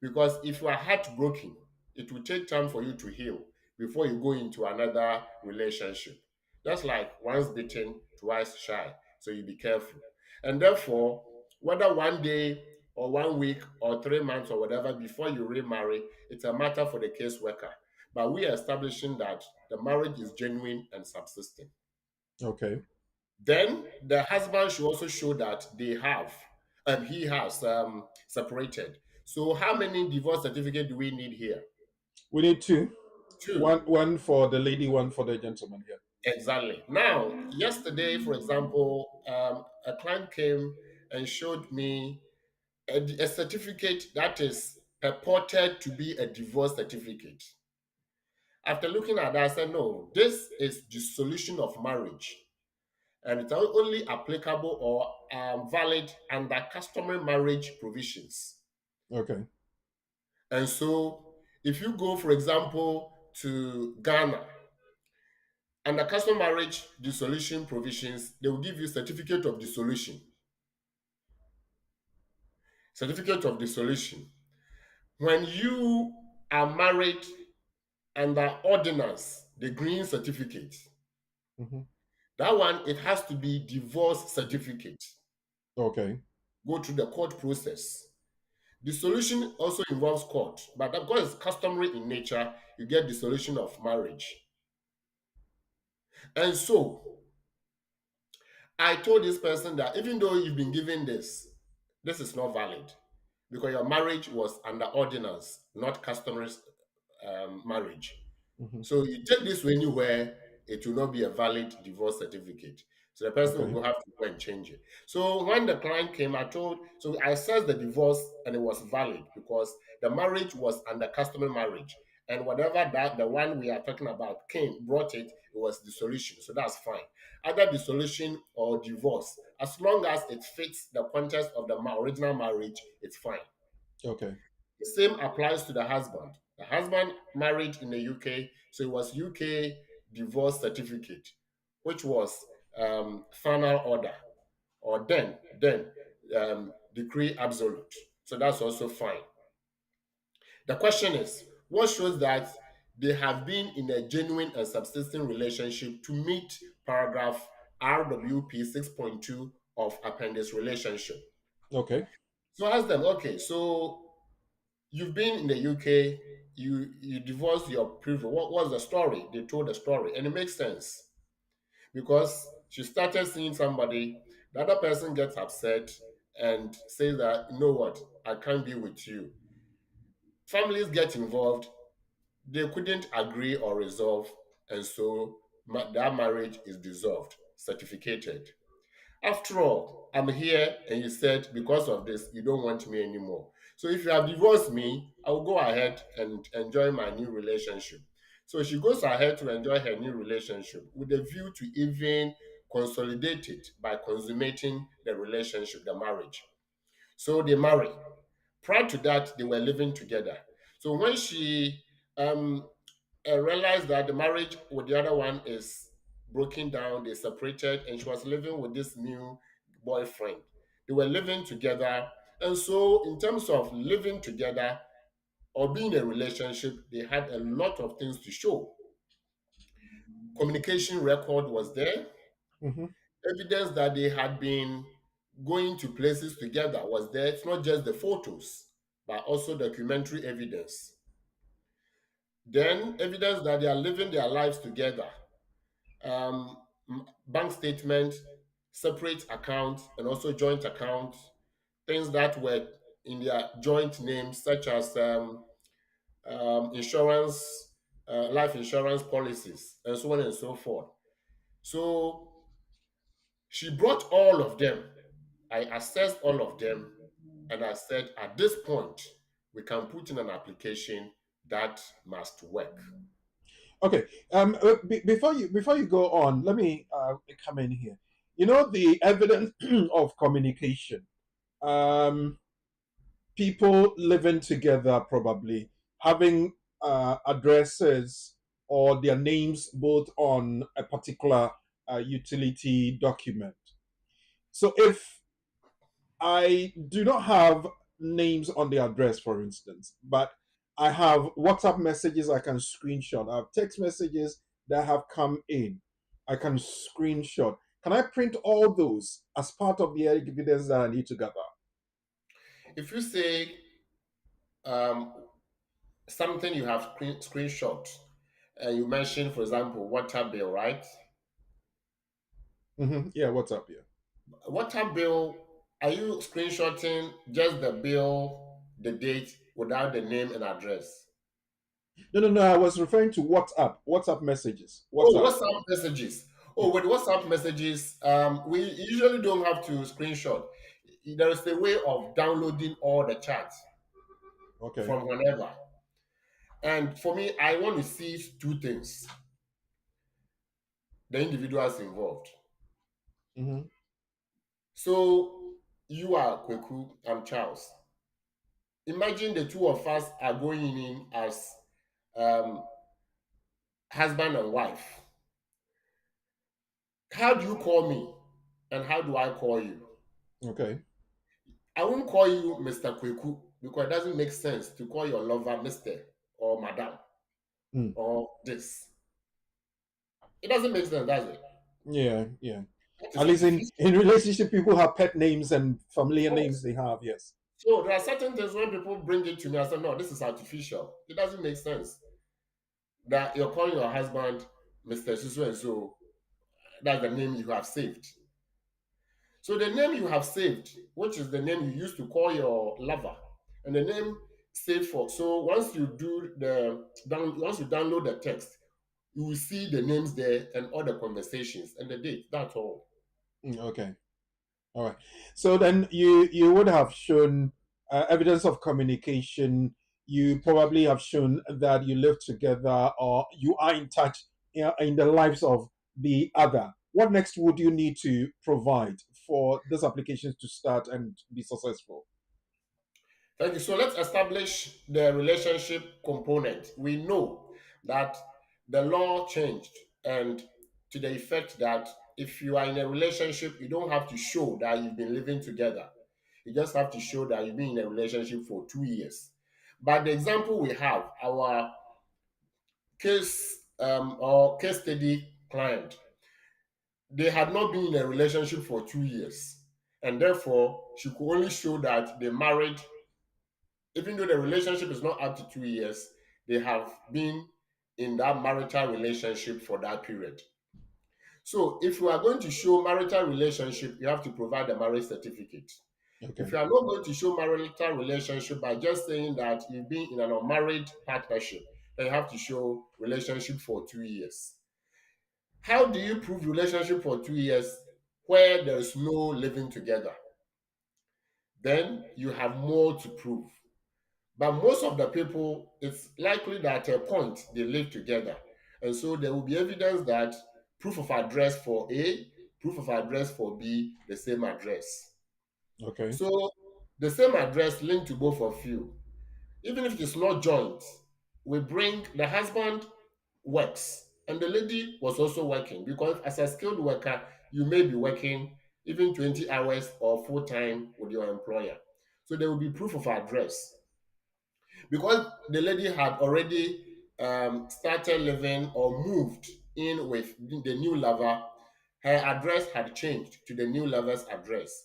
because if you are heartbroken, it will take time for you to heal before you go into another relationship. Just like once bitten, twice shy. So you be careful. And therefore, whether one day or 1 week or 3 months or whatever before you remarry, it's a matter for the caseworker. But we are establishing that the marriage is genuine and subsisting. Okay. Then the husband should also show that they have and he has separated. So how many divorce certificate do we need here? We need two. Two. One for the lady, one for the gentleman here. Exactly. Now, yesterday, for example, a client came and showed me a certificate that is purported to be a divorce certificate. After looking at that, I said, no, this is dissolution of marriage. And it's only applicable or valid under customary marriage provisions. Okay. And so, if you go, for example, to Ghana, under customary marriage dissolution provisions, they will give you certificate of dissolution. Certificate of dissolution. When you are married under ordinance, the green certificate, Hmm. that one it has to be divorce certificate. Okay. Go through the court process. Dissolution also involves court, but because it's customary in nature, you get dissolution of marriage. And so I told this person that even though you've been given this is not valid because your marriage was under ordinance, not customary marriage. Hmm. So you take this to anywhere, it will not be a valid divorce certificate. So the person Okay. will have to go and change it. So when the client came, so I assessed the divorce and it was valid because the marriage was under customary marriage. And whatever that the one we are talking about brought it was dissolution. So that's fine. Either dissolution or divorce, as long as it fits the context of the original marriage, it's fine. Okay. The same applies to the husband. The husband married in the UK, so it was UK divorce certificate, which was final order, or decree absolute. So that's also fine. The question is, what shows that they have been in a genuine and subsisting relationship to meet paragraph RWP 6.2 of appendix relationship? Okay. So ask them, okay, so you've been in the UK, you divorced your previous. What was the story? They told the story, and it makes sense because she started seeing somebody. The other person gets upset and says that, you know what, I can't be with you. Families get involved. They couldn't agree or resolve, and so that marriage is dissolved, certificated. After all, I'm here and you said because of this, you don't want me anymore. So if you have divorced me, I will go ahead and enjoy my new relationship. So she goes ahead to enjoy her new relationship with a view to even consolidate it by consummating the relationship, the marriage. So they marry. Prior to that, they were living together. So when she realized that the marriage with the other one is broken down, they separated, and she was living with this new boyfriend. They were living together. And so, in terms of living together or being in a relationship, they had a lot of things to show. Communication record was there, Hmm. evidence that they had been going to places together was there. It's not just the photos, but also documentary evidence. Then, evidence that they are living their lives together, um, bank statement, separate accounts, and also joint accounts, things that were in their joint names, such as insurance, life insurance policies, and so on and so forth. So she brought all of them. I assessed all of them, and I said, at this point, we can put in an application that must work. Okay. Before you go on, let me come in here. You know, the evidence of communication. Um, People living together, probably having addresses or their names both on a particular utility document. So if I do not have names on the address, for instance, but I have WhatsApp messages I can screenshot. I have text messages that have come in. I can screenshot. Can I print all those as part of the evidence that I need to gather? If you say um, something you have screenshot, and you mentioned, for example, water bill, right? Yeah, WhatsApp, yeah. Water bill, are you screenshotting just the bill, the date, without the name and address? No. I was referring to WhatsApp messages. Oh, WhatsApp. WhatsApp messages. Yeah. Oh, with WhatsApp messages, we usually don't have to screenshot. There is a way of downloading all the chats Okay. from whenever. And for me, I want to see two things: the individuals involved. hmm So you are Kweku, I'm Charles. Imagine the two of us are going in as um, husband and wife. How do you call me? And how do I call you? Okay. I won't call you Mr. Kweku because it doesn't make sense to call your lover Mr. or Madam Mm. or this. It doesn't make sense, does it? Yeah, yeah. That At is least artificial. in relationship, people have pet names and familiar Yes. names they have, yes. So there are certain things when people bring it to me, I say, no, this is artificial. It doesn't make sense that you're calling your husband Mr. So and so. That's the name you have saved. So the name you have saved, which is the name you used to call your lover, and the name saved for. So once you do once you download the text, you will see the names there and all the conversations and the date. That's all. Okay. All right. So then you would have shown evidence of communication. You probably have shown that you live together or you are in touch in the lives of the other. What next would you need to provide for these applications to start and be successful? Thank you. So let's establish the relationship component. We know that the law changed and to the effect that if you are in a relationship, you don't have to show that you've been living together. You just have to show that you've been in a relationship for 2 years. But the example we have, our case or case study client, they had not been in a relationship for 2 years. And therefore, she could only show that they married, even though the relationship is not up to 2 years, they have been in that marital relationship for that period. So if you are going to show marital relationship, you have to provide a marriage certificate. Okay. If you are not going to show marital relationship by just saying that you've been in an unmarried partnership, then you have to show relationship for 2 years. How do you prove relationship for 2 years where there is no living together? Then you have more to prove. But most of the people, it's likely that at a point they live together. And so there will be evidence that proof of address for A, proof of address for B, the same address. Okay. So the same address linked to both of you. Even if it is not joint, we bring the husband works and the lady was also working because as a skilled worker, you may be working even 20 hours or full time with your employer. So there will be proof of address. Because the lady had already started living or moved in with the new lover, her address had changed to the new lover's address.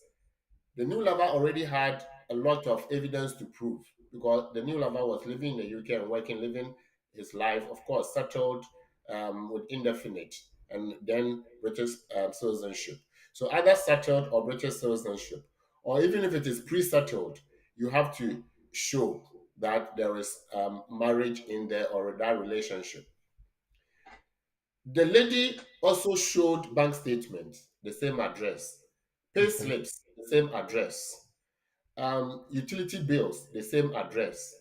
The new lover already had a lot of evidence to prove because the new lover was living in the UK and working, living his life, of course, settled with indefinite and then British citizenship. So either settled or British citizenship, or even if it is pre-settled, you have to show that there is marriage in there or that relationship. The lady also showed bank statements, the same address, pay Okay. slips, the same address, utility bills, the same address.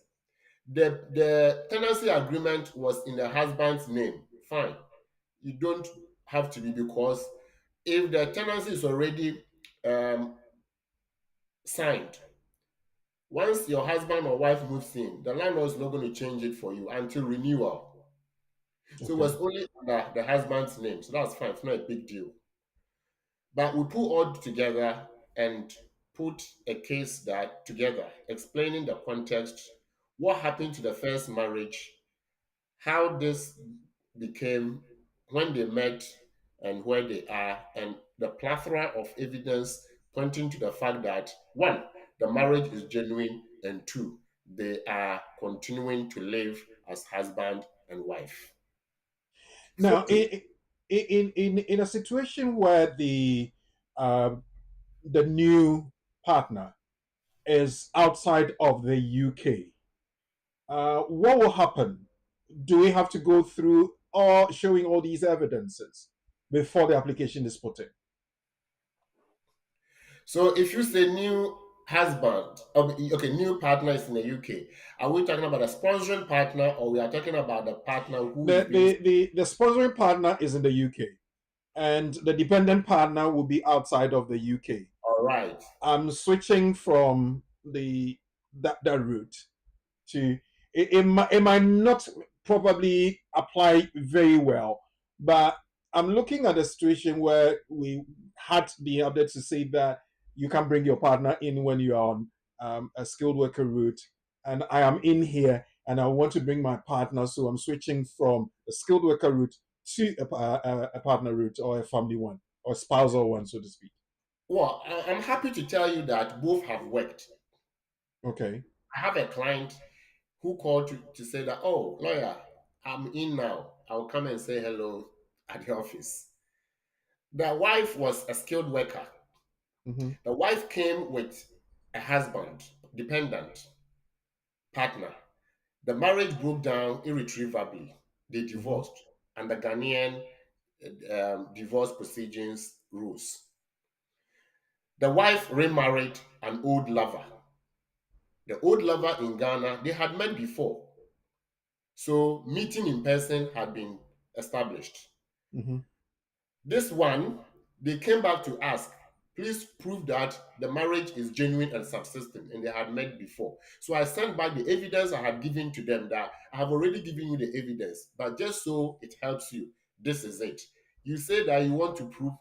The tenancy agreement was in the husband's name. Fine. You don't have to be, because if the tenancy is already um, signed, once your husband or wife moves in, the landlord is not going to change it for you until renewal. So it Okay. was only under the husband's name. So that's fine. It's not a big deal. But we put all together and put a case that together, explaining the context, what happened to the first marriage, how this became, when they met, and where they are, and the plethora of evidence pointing to the fact that one, the marriage is genuine, and two, they are continuing to live as husband and wife. Now, Photo. in a situation where uh, the new partner is outside of the UK, what will happen? Do we have to go through all showing all these evidences before the application is put in? So if you say new husband, okay, new partner is in the UK, are we talking about a sponsoring partner, or we are talking about the partner who is being? The sponsoring partner is in the UK, and the dependent partner will be outside of the UK. All right. I'm switching from that route to it might not probably apply very well, but I'm looking at a situation where we had the update to say that you can bring your partner in when you are on a skilled worker route, and I am in here and I want to bring my partner, so I'm switching from a skilled worker route to a partner route, or a family one, or spousal one, so to speak. Well, I'm happy to tell you that both have worked. Okay. I have a client who called to say that, oh, lawyer, I'm in now. I'll come and say hello at the office. The wife was a skilled worker. Mm-hmm. The wife came with a husband, dependent partner. The marriage broke down irretrievably. They Mm-hmm. divorced, and the Ghanaian divorce proceedings rules. The wife remarried an old lover. The old lover in Ghana, they had met before. So meeting in person had been established. Mm-hmm. This one, they came back to ask, please prove that the marriage is genuine and subsisting, and they had met before. So I sent back the evidence I had given to them, that I have already given you the evidence, but just so it helps you, this is it. You say that you want to prove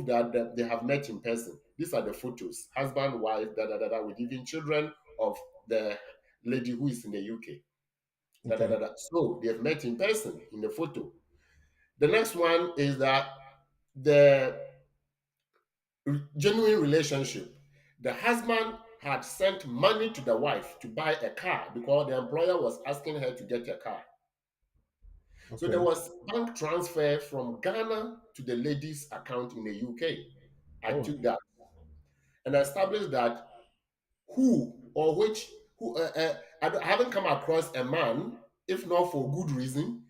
that they have met in person. These are the photos, husband, wife, da da da da, with even children of the lady who is in the UK. Da, da, Okay. da, da. So they have met in person in the photo. The next one is that the genuine relationship. The husband had sent money to the wife to buy a car because the employer was asking her to get a car. So there Okay. was bank transfer from Ghana to the lady's account in the UK. I Oh. took that and established that who or which who I haven't come across a man, if not for good reason,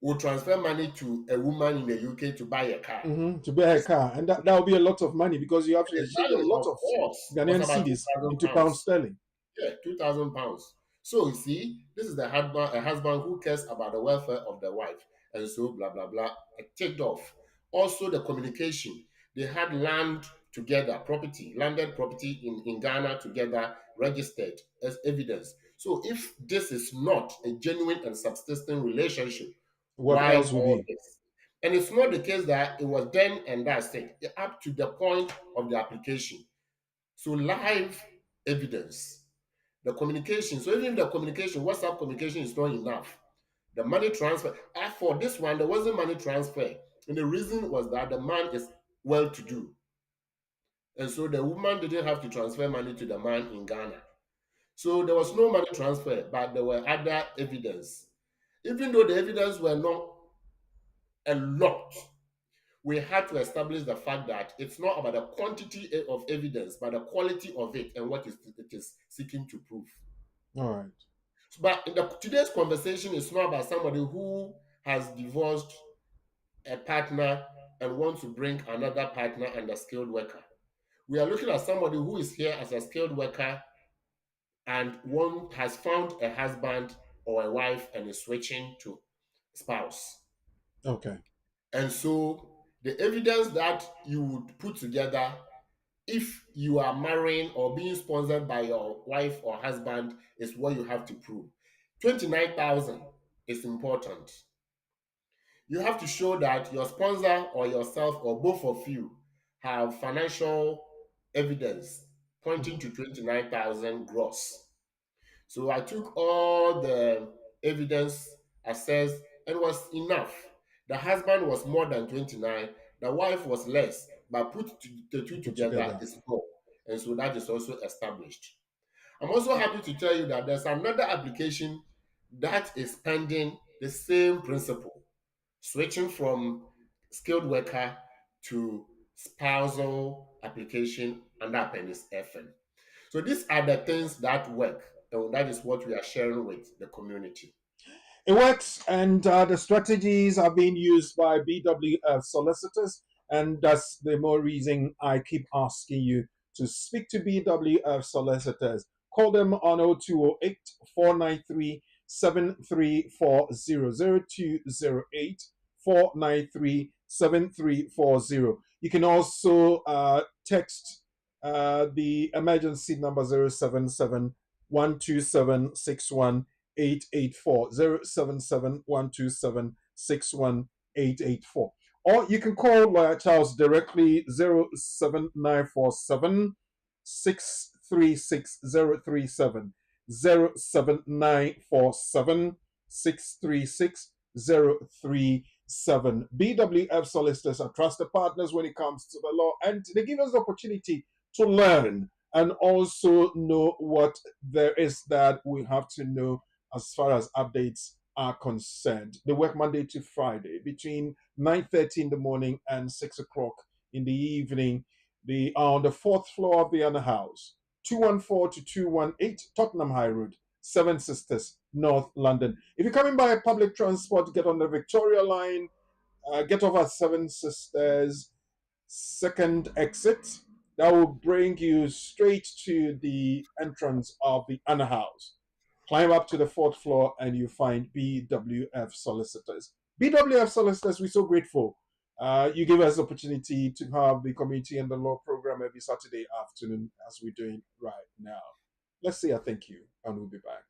will transfer money to a woman in the UK to buy a car. Mm-hmm. To buy a car, and that will be a lot of money because you have to exchange a Exactly, lot of of course, was Ghanaian about two cedis thousand into pound pounds. sterling. Yeah, £2,000. So you see, this is a husband who cares about the welfare of the wife, and so blah blah blah. It ticked off. Also, the communication. They had land together, landed property in Ghana together, registered as evidence. So if this is not a genuine and subsisting relationship, What why else would all be? this? And it's not the case that it was then and that's it, up to the point of the application. So live evidence, the communication. So even the communication, WhatsApp communication is not enough. The money transfer, for this one, there wasn't money transfer. And the reason was that the man is well to do. And so the woman didn't have to transfer money to the man in Ghana. So there was no money transfer, but there were other evidence. Even though the evidence were not a lot, we had to establish the fact that it's not about the quantity of evidence, but the quality of it and what it is seeking to prove. All right. But today's conversation is not about somebody who has divorced a partner and wants to bring another partner and a skilled worker. We are looking at somebody who is here as a skilled worker and one has found a husband or a wife and is switching to spouse. Okay. And so the evidence that you would put together if you are marrying or being sponsored by your wife or husband is what you have to prove. 29,000 is important. You have to show that your sponsor or yourself or both of you have financial evidence pointing to 29,000 gross. So I took all the evidence assessed and was enough. The husband was more than 29, the wife was less, but the two Put together together. is 4. And so that is also established. I'm also happy to tell you that there's another application that is pending the same principle, switching from skilled worker to spousal application under Appendix FN. So these are the things that work, and that is what we are sharing with the community. It works, and the strategies are being used by BWF solicitors, and that's the more reason I keep asking you to speak to BWF solicitors. Call them on 0208 493 7340 0208 493 7340. You can also text the emergency number 077 127 884 077 127 61884. Or you can call Lawyer Charles directly 07947 636 037 07947 636 037. BWF solicitors are trusted partners when it comes to the law, and they give us the opportunity to learn and also know what there is that we have to know as far as updates are concerned. They work Monday to Friday between 9:30 in the morning and 6 o'clock in the evening. They are on the 4th floor of the Anna House, 214 to 218 Tottenham High Road, Seven Sisters, North London. If you're coming by public transport, get on the Victoria line, get off at Seven Sisters, second exit. That will bring you straight to the entrance of the Anna House. Climb up to the 4th floor and you find BWF Solicitors. BWF Solicitors, we're so grateful. You give us the opportunity to have the Community and the Law program every Saturday afternoon as we're doing right now. Let's say a thank you and we'll be back.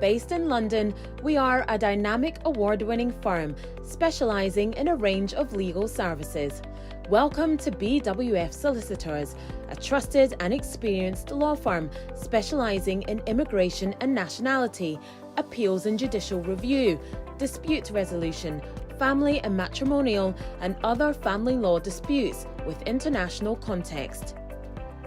Based in London, we are a dynamic award-winning firm specialising in a range of legal services. Welcome to BWF Solicitors, a trusted and experienced law firm specialising in immigration and nationality, appeals and judicial review, dispute resolution, family and matrimonial, and other family law disputes with international context.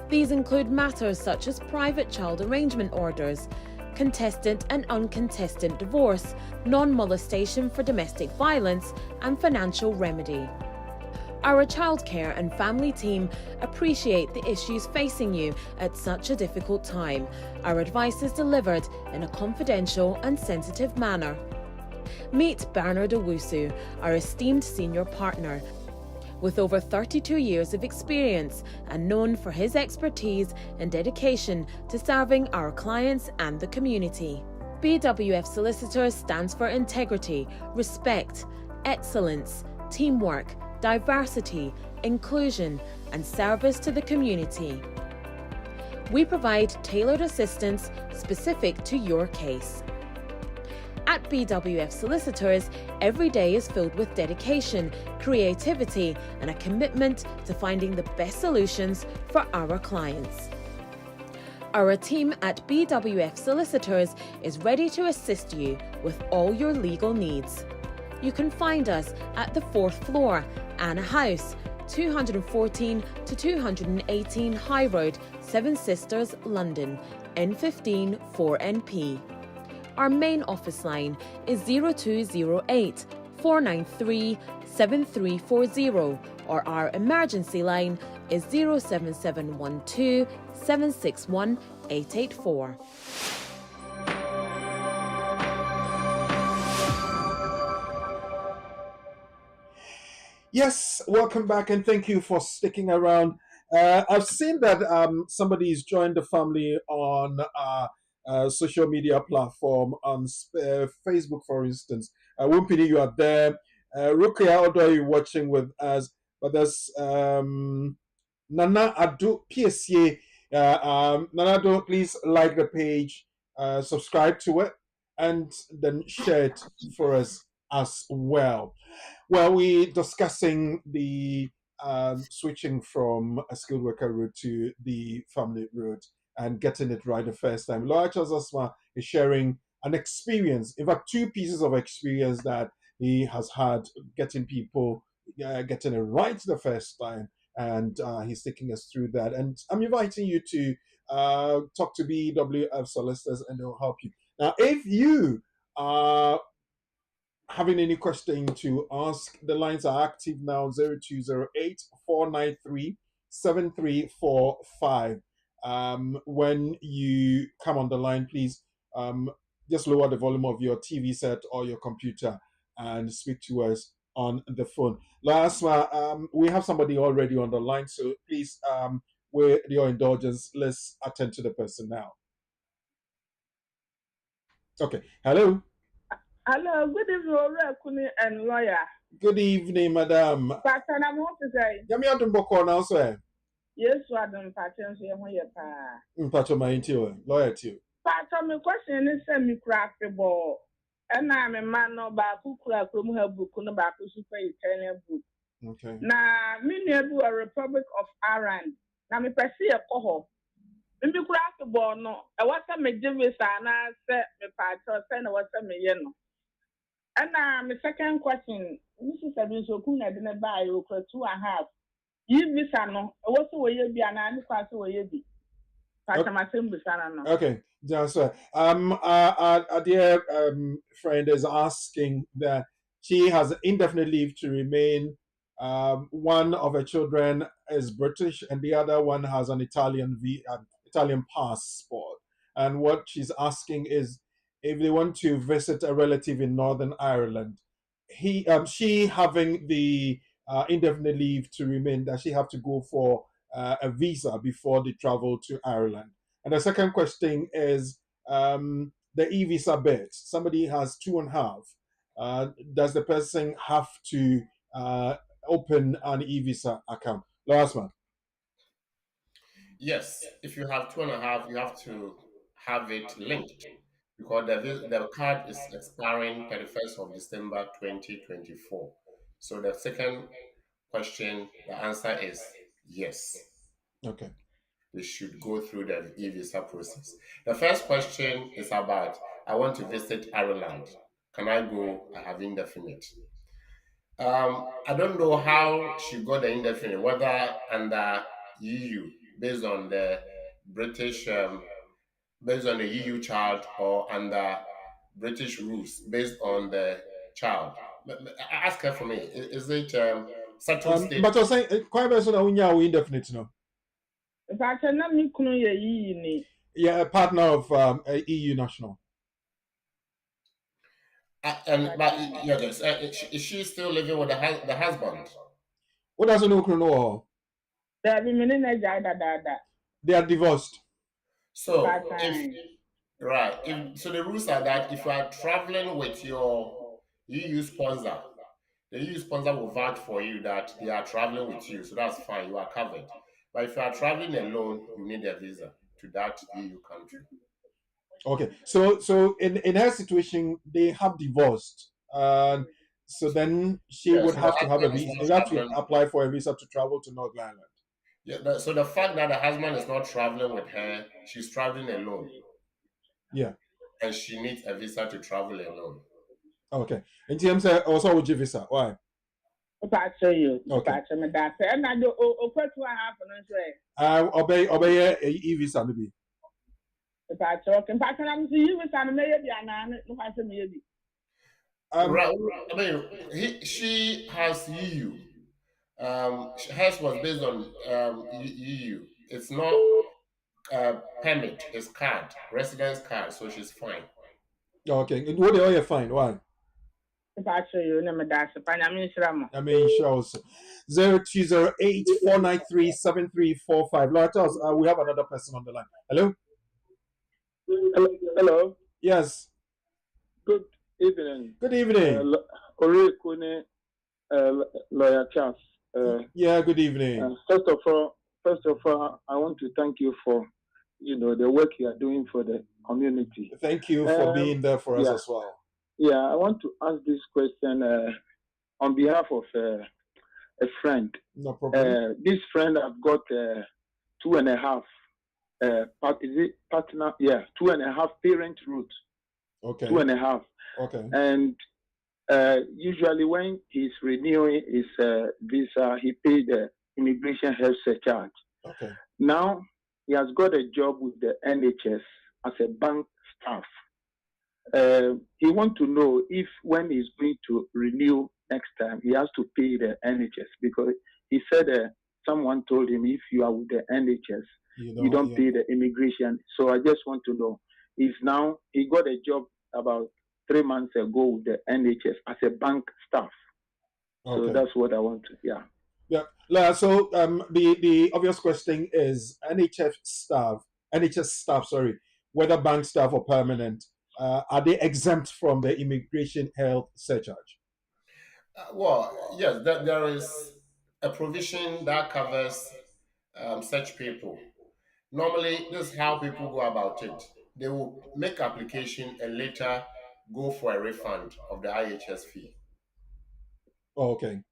These include matters such as private child arrangement orders, contestant and uncontested divorce, non-molestation for domestic violence, and financial remedy. Our childcare and family team appreciate the issues facing you at such a difficult time. Our advice is delivered in a confidential and sensitive manner. Meet Bernard Owusu, our esteemed senior partner. With over 32 years of experience and known for his expertise and dedication to serving our clients and the community. BWF Solicitors stands for integrity, respect, excellence, teamwork, diversity, inclusion, and service to the community. We provide tailored assistance specific to your case. At BWF Solicitors, every day is filled with dedication, creativity, and a commitment to finding the best solutions for our clients. Our team at BWF Solicitors is ready to assist you with all your legal needs. You can find us at the 4th floor, Anna House, 214 to 218 High Road, Seven Sisters, London, N15 4NP. Our main office line is 0208 493 7340, or our emergency line is 07712 761 884. Yes, welcome back and thank you for sticking around. I've seen that somebody's joined the family on social media platform on Facebook, for instance. Wumpini, you are there. Rukia, although you're watching with us, but there's Nana Adu PSA. Nana Adu, please like the page, subscribe to it, and then share it for us as well. Well, we're discussing the switching from a skilled worker route to the family route and getting it right the first time. Laura Charles Asma is sharing an experience, in fact, two pieces of experience that he has had getting people getting it right the first time, and he's taking us through that. And I'm inviting you to talk to BWF solicitors, and they'll help you. Now, if you are having any question to ask, the lines are active now: 0208 493 7345. When you come on the line, please just lower the volume of your TV set or your computer and speak to us on the phone. Last one, we have somebody already on the line, so please, with your indulgence, let's attend to the person now. Okay, hello. Hello, good evening, Orakuni and lawyer. Good evening, madam. Pastor, I'm what to say. Yami Adumboko now, sir. Yes, Adam Patton, say, when you're Pacho my intio, lawyer to. Pastor, my question is semi craft ball. And I'm a man no back who could have come her book on the back of super Italian book. Okay. Now, me near a Republic of Ireland. Now, me perceive a coho. Me craft ball no. I was a Medjivisa and I said, me Pacho, send what's a me yeno. And my second question, this is a visual I didn't buy you for 2.5. You visa no, what's the way you be an annual class where you be? Okay, yeah, so a dear friend is asking that she has indefinite leave to remain. One of her children is British, and the other one has an Italian passport. And what she's asking is if they want to visit a relative in Northern Ireland, she having the indefinite leave to remain, that she have to go for a visa before they travel to Ireland. And the second question is the e-visa bit. Somebody has 2.5. Does the person have to open an e-visa account? Last one. Yes, if you have 2.5, you have to have it linked because the card is expiring 31st of December 2024. So the second question, the answer is yes. Okay. We should go through the e-visa process. The first question is about, I want to visit Ireland. Can I go? I have indefinite. I don't know how she got the indefinite, whether under EU based on the British, based on the EU child, or under British rules based on the child. Ask her for me. Is it settled state? But you're saying quite a person indefinite, no? If I can not me kuno ye Yeah, a partner of a EU national. But yes, is she still living with the husband? What does no know? They are divorced. So so the rules are that if you are traveling with your EU sponsor, the EU sponsor will vouch for you that they are traveling with you, so that's fine, you are covered. But if you are traveling alone, you need a visa to that EU country. Okay, so in her situation, they have divorced, so then she would have to have a visa. You have to apply for a visa to travel to Northern Ireland. Yeah. So the fact that the husband is not traveling with her, she's traveling alone. Yeah. And she needs a visa to travel alone. Okay. And TM said also would you visa? Why? Okay. And I do obey a visa maybe. Right. I mean, she has EU. Hers was based on EU. It's not permit, it's card, residence card, so she's fine. Okay. And what are you fine? Why? mpakyɛ yi ne meda ase pa nyame nhyira mo. I mean, shows 0208-493-7345. Lord, tell us, we have another person on the line. Hello? Hello. Yes. Good evening. Good evening. Orikune, Lawyer Charles. Yeah, good evening. First of all, I want to thank you for, the work you are doing for the community. Thank you for being there for us as well. Yeah, I want to ask this question on behalf of a friend. No problem. This friend I've got 2.5 partner? Yeah, 2.5 parent route. Okay. 2.5. Okay. And usually when he's renewing his visa, he paid the immigration health surcharge. Okay. Now he has got a job with the NHS as a bank staff. He wants to know if when he's going to renew next time, he has to pay the NHS, because he said someone told him if you are with the NHS, you don't pay the immigration. So I just want to know if now he got a job about 3 months ago with the NHS as a bank staff. Okay. So that's what I want to, yeah. Yeah. So the obvious question is NHS staff, whether bank staff or permanent, are they exempt from the immigration health surcharge? Well, yes, there is a provision that covers such people. Normally, this is how people go about it. They will make application and later go for a refund of the IHS fee. Oh, okay.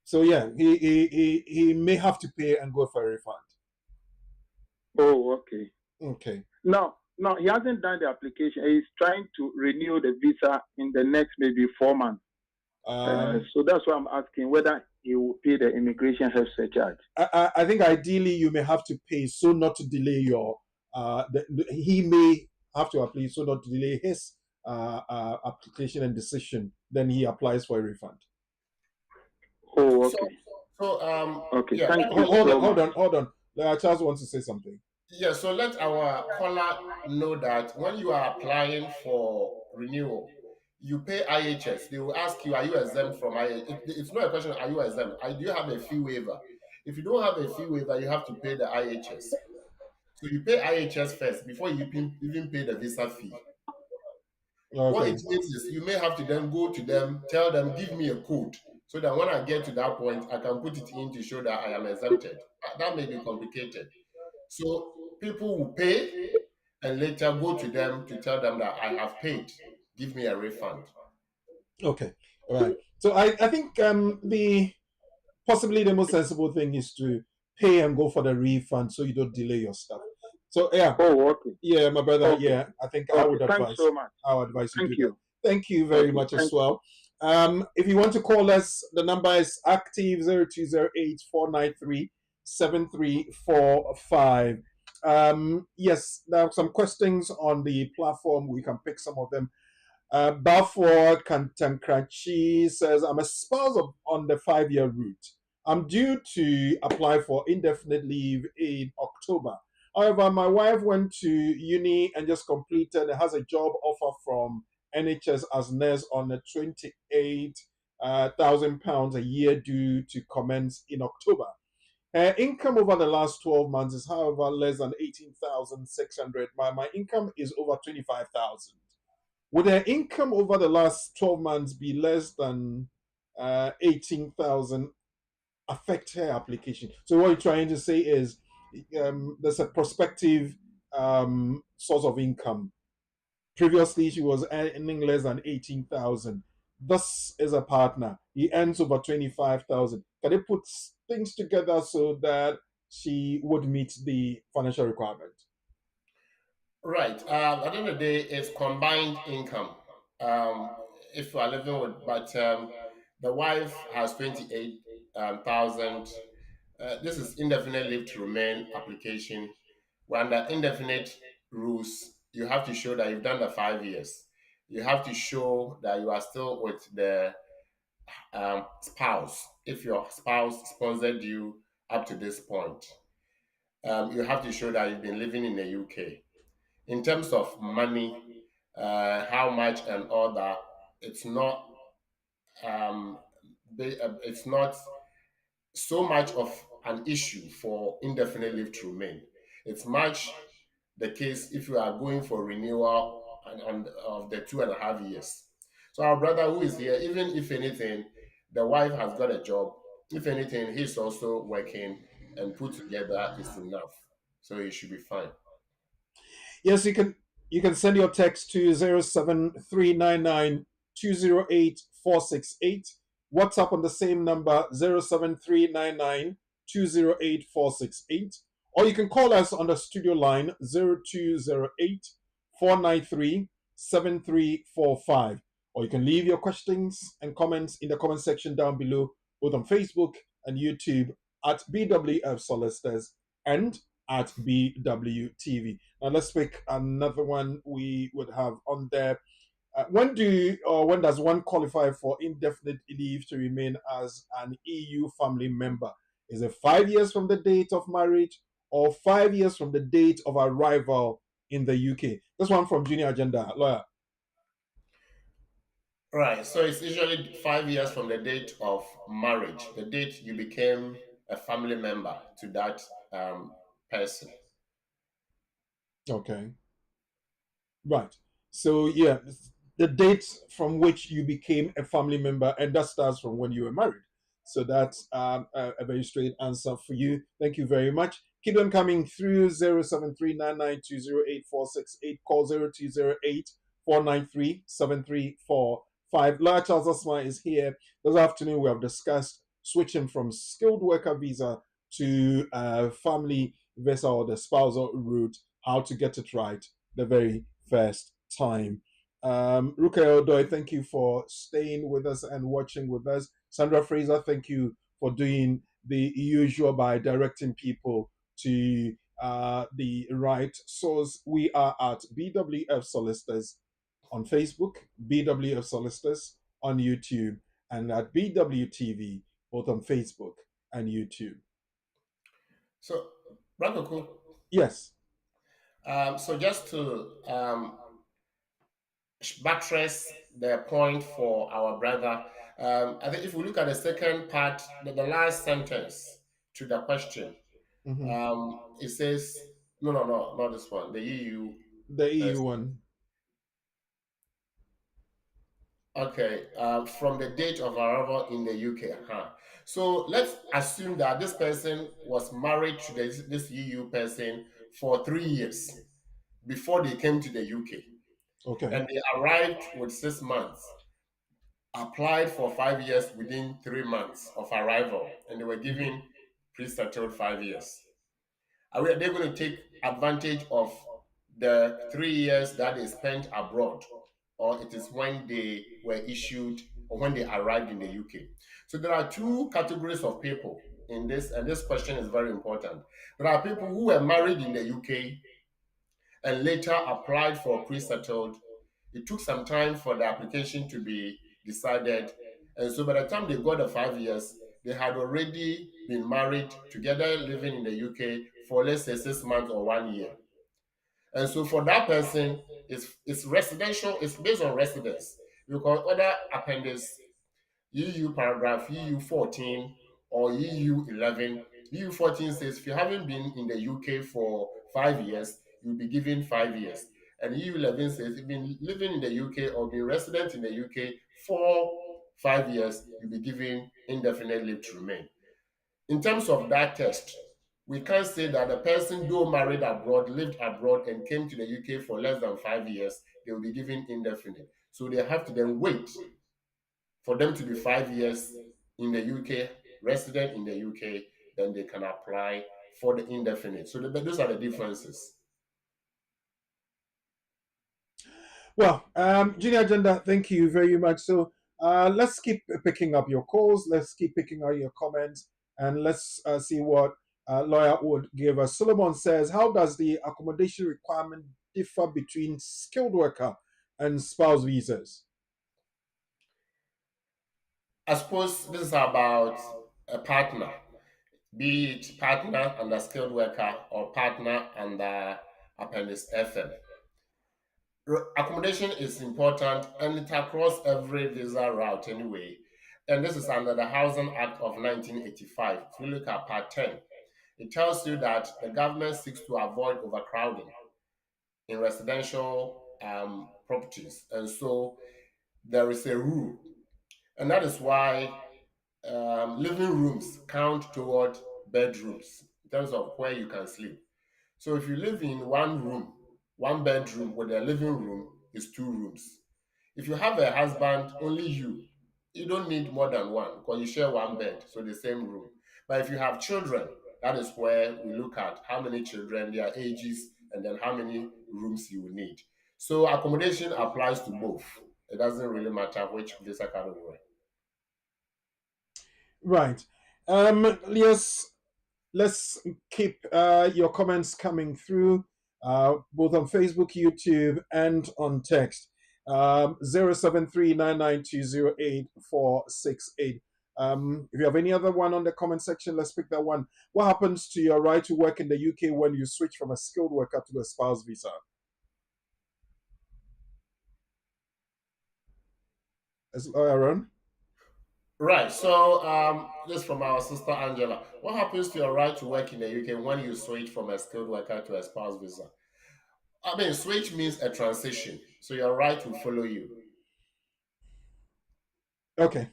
So yeah, he may have to pay and go for a refund. Oh, okay. Okay. No, he hasn't done the application. He's trying to renew the visa in the next maybe 4 months. So that's why I'm asking whether he will pay the immigration health surcharge. I think ideally you may have to pay so not to delay your. He may have to apply so not to delay his application and decision. Then he applies for a refund. Oh, okay. Okay. Yeah. Thank you. Hold on. Charles wants to say something. Yeah. So let our caller know that when you are applying for renewal, you pay IHS. They will ask you, are you exempt from IHS? It's not a question, are you exempt? Do you have a fee waiver? If you don't have a fee waiver, you have to pay the IHS. So you pay IHS first before you even pay the visa fee. Okay. What it means is you may have to then go to them, tell them, give me a code, so that when I get to that point, I can put it in to show that I am exempted. That may be complicated. So people will pay and later go to them to tell them that I have paid. Give me a refund. Okay. All right. So I think possibly the most sensible thing is to pay and go for the refund so you don't delay your stuff. So yeah. Oh, okay. Yeah, my brother. Okay. Yeah, I think I would advise. Thanks so much. I would advise you to do that. Thank you very much as well. If you want to call us, the number is active 0208-493-7345. Yes, there are some questions on the platform. We can pick some of them. Balfour Kantankrachi says, I'm a spouse on the 5-year route. I'm due to apply for indefinite leave in October. However, my wife went to uni and just completed and has a job offer from NHS as nurse on a £28,000 a year due to commence in October. Her income over the last 12 months is, however, less than 18,600. My income is over 25,000. Would her income over the last 12 months be less than 18,000 affect her application? So what you're trying to say is there's a prospective source of income. Previously, she was earning less than 18,000. This is a partner. He earns over 25,000. Can they put things together so that she would meet the financial requirement? Right. At the end of the day, it's combined income. If you are living with, but the wife has 28,000. This is indefinite leave to remain application. We're under indefinite rules. You have to show that you've done the 5 years. You have to show that you are still with the spouse. If your spouse sponsored you up to this point, you have to show that you've been living in the UK. In terms of money, how much and all that, it's not um, it's not so much of an issue for indefinite leave to remain. It's much the case if you are going for renewal of the 2.5 years. So our brother who is here, even if anything, the wife has got a job. If anything, he's also working and put together is enough. So he should be fine. Yes, you can send your text to 07399 WhatsApp on the same number 07399 or you can call us on the studio line 0208 493 7345. Or you can leave your questions and comments in the comment section down below, both on Facebook and YouTube at BWF Solicitors and at BWTV. Now let's pick another one we would have on there. When does one qualify for indefinite leave to remain as an EU family member? Is it 5 years from the date of marriage or 5 years from the date of arrival in the UK? This one from Junior Agenda, lawyer. Right. So it's usually 5 years from the date of marriage, the date you became a family member to that person. Okay. Right. So yeah, the date from which you became a family member, and that starts from when you were married. So that's a very straight answer for you. Thank you very much. Keep them coming through 07399208468. Call 0208 493 7345. Lawyer Charles Asma is here. This afternoon we have discussed switching from skilled worker visa to family visa or the spousal route, how to get it right the very first time. Ruka Odoy, thank you for staying with us and watching with us. Sandra Fraser, thank you for doing the usual by directing people to the right source. We are at BWF Solicitors on Facebook, BWF Solicitors on YouTube, and at BWTV, both on Facebook and YouTube. So, Brakoku, Yes. so just to buttress the point for our brother, I think if we look at the second part, the last sentence to the question, it says, no, not this one, the EU. The EU one. Okay, from the date of arrival in the UK. So let's assume that this person was married to this EU person for 3 years before they came to the UK. Okay. And they arrived with 6 months, applied for 5 years within 3 months of arrival, and they were given pre-settled 5 years. Are they going to take advantage of the 3 years that they spent abroad, or it is when they were issued or when they arrived in the UK? So there are two categories of people in this, and this question is very important. There are people who were married in the UK and later applied for pre-settled. It took some time for the application to be decided, and so by the time they got the 5 years, they had already been married together, living in the UK for let's say 6 months or 1 year. And so for that person, it's residential, it's based on residence. Because other appendix, EU paragraph, EU 14 or EU 11, EU 14 says if you haven't been in the UK for 5 years, you'll be given 5 years. And EU 11 says if you've been living in the UK or been resident in the UK for 5 years, you'll be given indefinite leave to remain. In terms of that test, we can't say that the person, though married abroad, lived abroad, and came to the UK for less than 5 years, they will be given indefinite. So they have to then wait for them to be 5 years in the UK, resident in the UK, then they can apply for the indefinite. So those are the differences. Well, Junior Agenda, thank you very much. So let's keep picking up your calls. Let's keep picking up your comments, and let's see what lawyer would give us. Solomon says, how does the accommodation requirement differ between skilled worker and spouse visas? I suppose this is about a partner, be it partner under skilled worker or partner under appendix FM. Accommodation is important and it across every visa route anyway. And this is under the Housing Act of 1985. If you look at Part 10, it tells you that the government seeks to avoid overcrowding in residential properties. And so there is a rule. And that is why living rooms count toward bedrooms in terms of where you can sleep. So if you live in one room, one bedroom with a living room is two rooms. If you have a husband, only you don't need more than one because you share one bed, so the same room. But if you have children, that is where we look at how many children, their ages, and then how many rooms you will need. So accommodation applies to both. It doesn't really matter which visa category. Right. Yes, let's keep your comments coming through, both on Facebook, YouTube, and on text. 07399208468. If you have any other one on the comment section, let's pick that one. What happens to your right to work in the UK when you switch from a skilled worker to a spouse visa? Aaron? Right. So this from our sister Angela. What happens to your right to work in the UK when you switch from a skilled worker to a spouse visa? I mean, switch means a transition, so your right will follow you. Okay.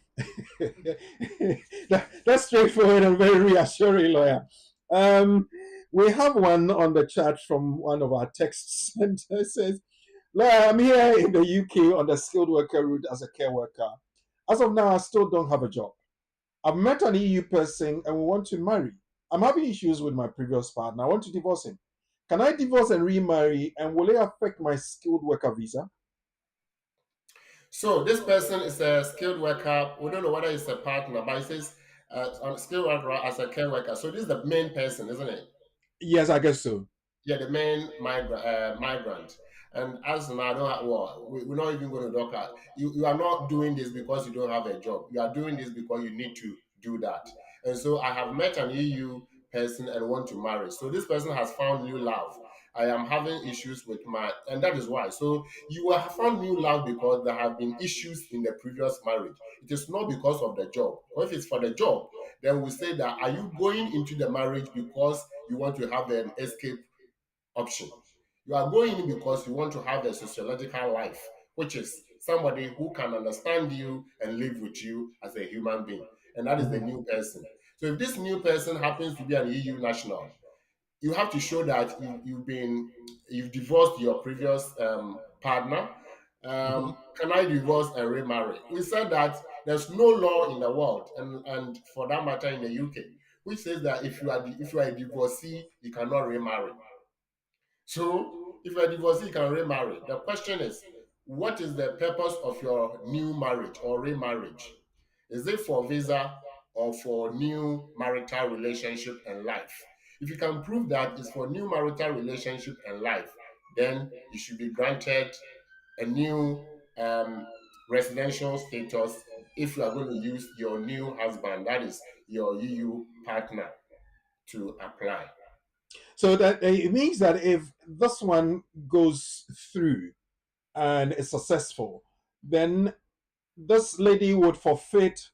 That's straightforward and very reassuring, lawyer. We have one on the chat from one of our texts, and it says, lawyer, I'm here in the UK on the skilled worker route as a care worker. As of now, I still don't have a job. I've met an EU person and we want to marry. I'm having issues with my previous partner. I want to divorce him. Can I divorce and remarry, and will it affect my skilled worker visa? So this person is a skilled worker. We don't know whether it's a partner, but it says on skilled worker as a care worker. So this is the main person, isn't it? Yes, I guess so. Yeah, the main migrant. And as now, we're not even going to talk about you are not doing this because you don't have a job. You are doing this because you need to do that. And so I have met an EU person and want to marry. So this person has found new love. I am having issues with and that is why. So you have found new love because there have been issues in the previous marriage. It is not because of the job. Or if it's for the job, then we say that are you going into the marriage because you want to have an escape option? You are going in because you want to have a sociological life, which is somebody who can understand you and live with you as a human being. And that is the new person. So if this new person happens to be an EU national, you have to show that you've divorced your previous partner. Can I divorce and remarry? We said that there's no law in the world, and for that matter in the UK, which says that if you are a divorcee, you cannot remarry. So if you're a divorcee, you can remarry. The question is, what is the purpose of your new marriage or remarriage? Is it for visa or for new marital relationship and life? If you can prove that it's for new marital relationship and life, then you should be granted a new residential status if you are going to use your new husband, that is your EU partner, to apply. So that it means that if this one goes through and is successful, then this lady would forfeit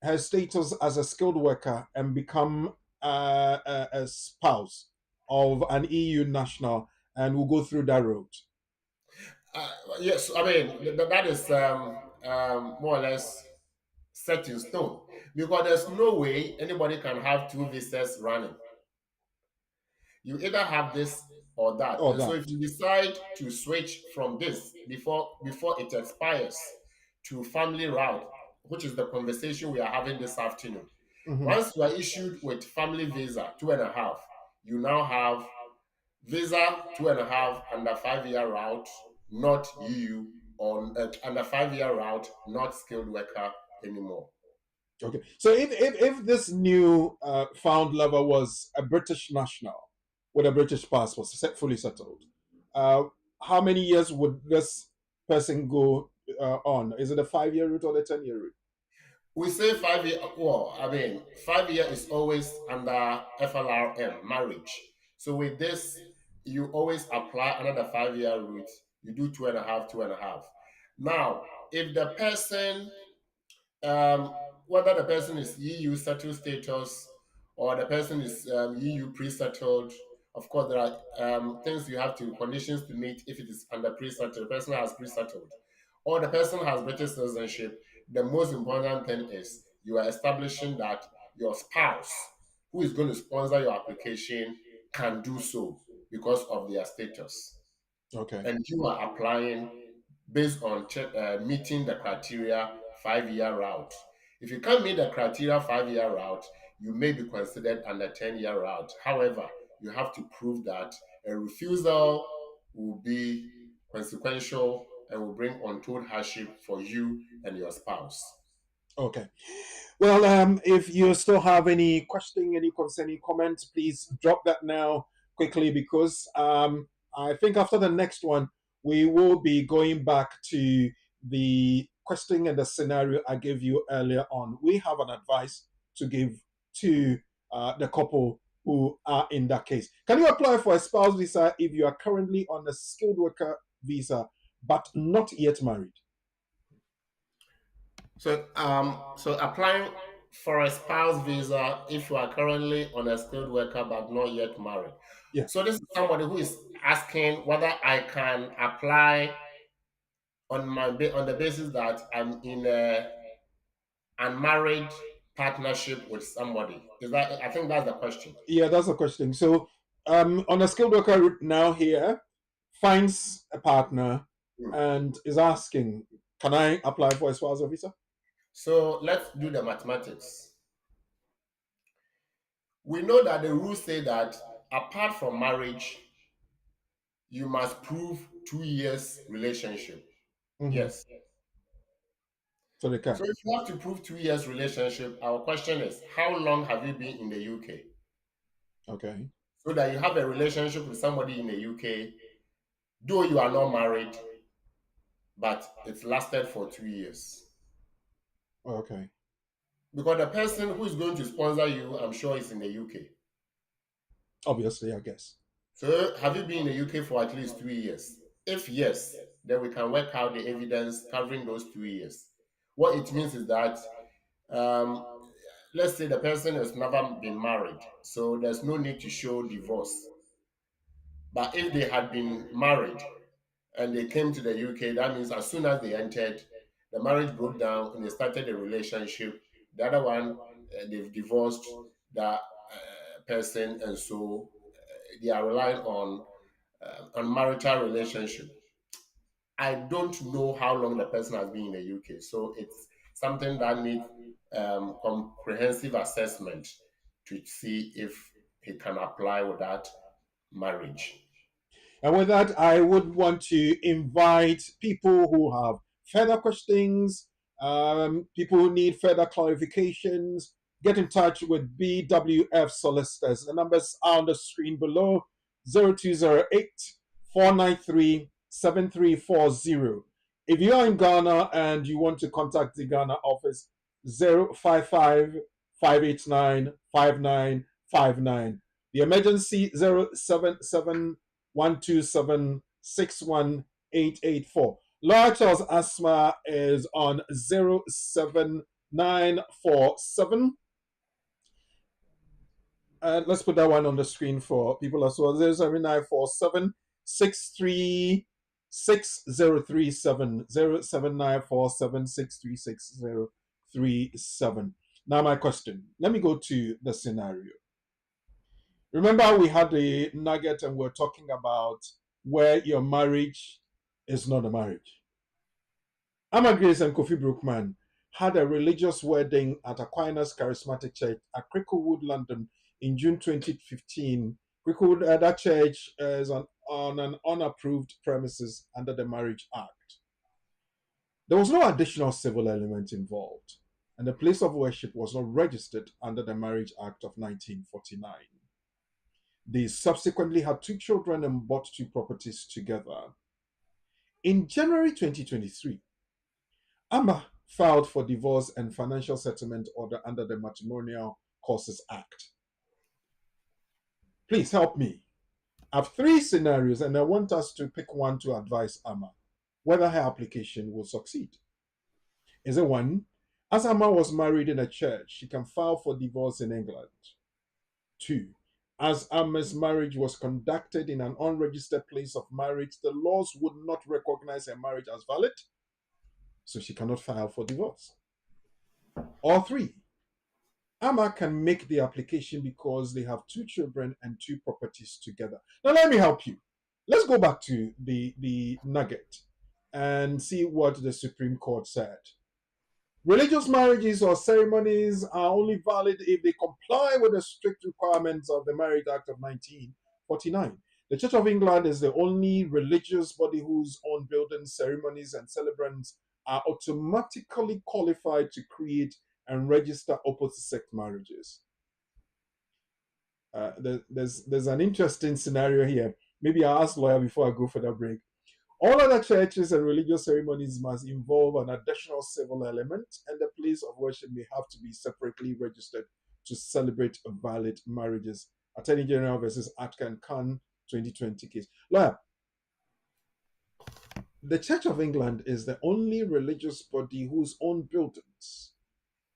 her status as a skilled worker and become a spouse of an EU national, and will go through that route. Yes, I mean that is more or less set in stone because there's no way anybody can have two visas running. You either have this or that. Or And so that. if you decide to switch from this before it expires to family route, which is the conversation we are having this afternoon, once you are issued with family visa 2.5, you now have visa 2.5 under 5-year route, not EU, on under 5-year route, not skilled worker anymore. Okay. So if this new found lover was a British national with a British passport, fully settled, how many years would this person go on? Is it a 5-year route or the 10-year route? We say 5 year. Well, I mean, 5 year is always under FLRM marriage. So with this, you always apply another 5-year route. you do 2.5, 2.5. Now, if the person, whether the person is EU settled status or the person is EU pre-settled, of course, there are things you have to, conditions to meet if it is under pre-settled, the person has pre-settled, or the person has British citizenship. The most important thing is you are establishing that your spouse, who is going to sponsor your application, can do so because of their status. Okay. And you are applying based on meeting the criteria 5-year route. If you can't meet the criteria 5-year route, you may be considered under 10-year route. However, you have to prove that a refusal will be consequential and will bring untold hardship for you and your spouse. Okay. Well, if you still have any question, any concerning comments, please drop that now quickly, because I think after the next one, we will be going back to the question and the scenario I gave you earlier on. We have an advice to give to the couple who are in that case. Can you apply for a spouse visa if you are currently on a skilled worker visa but not yet married? So applying for a spouse visa if you are currently on a skilled worker but not yet married. Yeah. So this is somebody who is asking whether I can apply on the basis that I'm in a unmarried partnership with somebody. Is that, I think that's the question. Yeah, that's the question. So on a skilled worker now here finds a partner and is asking, can I apply for a spousal visa? So let's do the mathematics. We know that the rules say that apart from marriage, you must prove 2 years relationship. Mhm. Yes. So they can. So if you have to prove 2 years relationship, our question is, how long have you been in the UK? Okay. So that you have a relationship with somebody in the UK, though you are not married, but it's lasted for 2 years. Okay. Because the person who is going to sponsor you, I'm sure, is in the UK. Obviously, I guess. So have you been in the UK for at least 2 years? If yes, then we can work out the evidence covering those 2 years. What it means is that, let's say the person has never been married, so there's no need to show divorce. But if they had been married and they came to the UK, that means as soon as they entered, the marriage broke down and they started a relationship. The other one, they've divorced that person, and so they are relying on marital relationship. I don't know how long the person has been in the UK, so it's something that needs comprehensive assessment to see if he can apply without marriage. And with that, I would want to invite people who have further questions, people who need further clarifications, get in touch with BWF Solicitors. The numbers are on the screen below: 0208 493 7340. If you are in Ghana and you want to contact the Ghana office, 055 589 5959. The emergency 077 127 61884. Laura Charles Asma is on 07947. Let's put that one on the screen for people as well. 07947 636 6037. 07947 636 6037. Now, my question. Let me go to the scenario. Remember, we had the nugget and we're talking about where your marriage is not a marriage. Amma Grace and Kofi Brookman had a religious wedding at Aquinas Charismatic Church at Cricklewood, London in June 2015. Cricklewood, that church is on an unapproved premises under the Marriage Act. There was no additional civil element involved, and the place of worship was not registered under the Marriage Act of 1949. They subsequently had 2 children and bought 2 properties together. In January 2023, Amma filed for divorce and financial settlement order under the Matrimonial Causes Act. Please help me. I have three scenarios, and I want us to pick one to advise Amma whether her application will succeed. Is it one? As Amma was married in a church, she can file for divorce in England. Two, as Amma's marriage was conducted in an unregistered place of marriage, the laws would not recognize her marriage as valid, so she cannot file for divorce. Or three, Amma can make the application because they have two children and two properties together. Now, let me help you. Let's go back to the nugget and see what the Supreme Court said. Religious marriages or ceremonies are only valid if they comply with the strict requirements of the Marriage Act of 1949. The Church of England is the only religious body whose own buildings, ceremonies, and celebrants are automatically qualified to create and register opposite-sex marriages. There's an interesting scenario here. Maybe I'll ask lawyer before I go for that break. All other churches and religious ceremonies must involve an additional civil element, and the place of worship may have to be separately registered to celebrate valid marriages. Attorney General versus Atkan Khan 2020 case. Lawyer, the Church of England is the only religious body whose own buildings,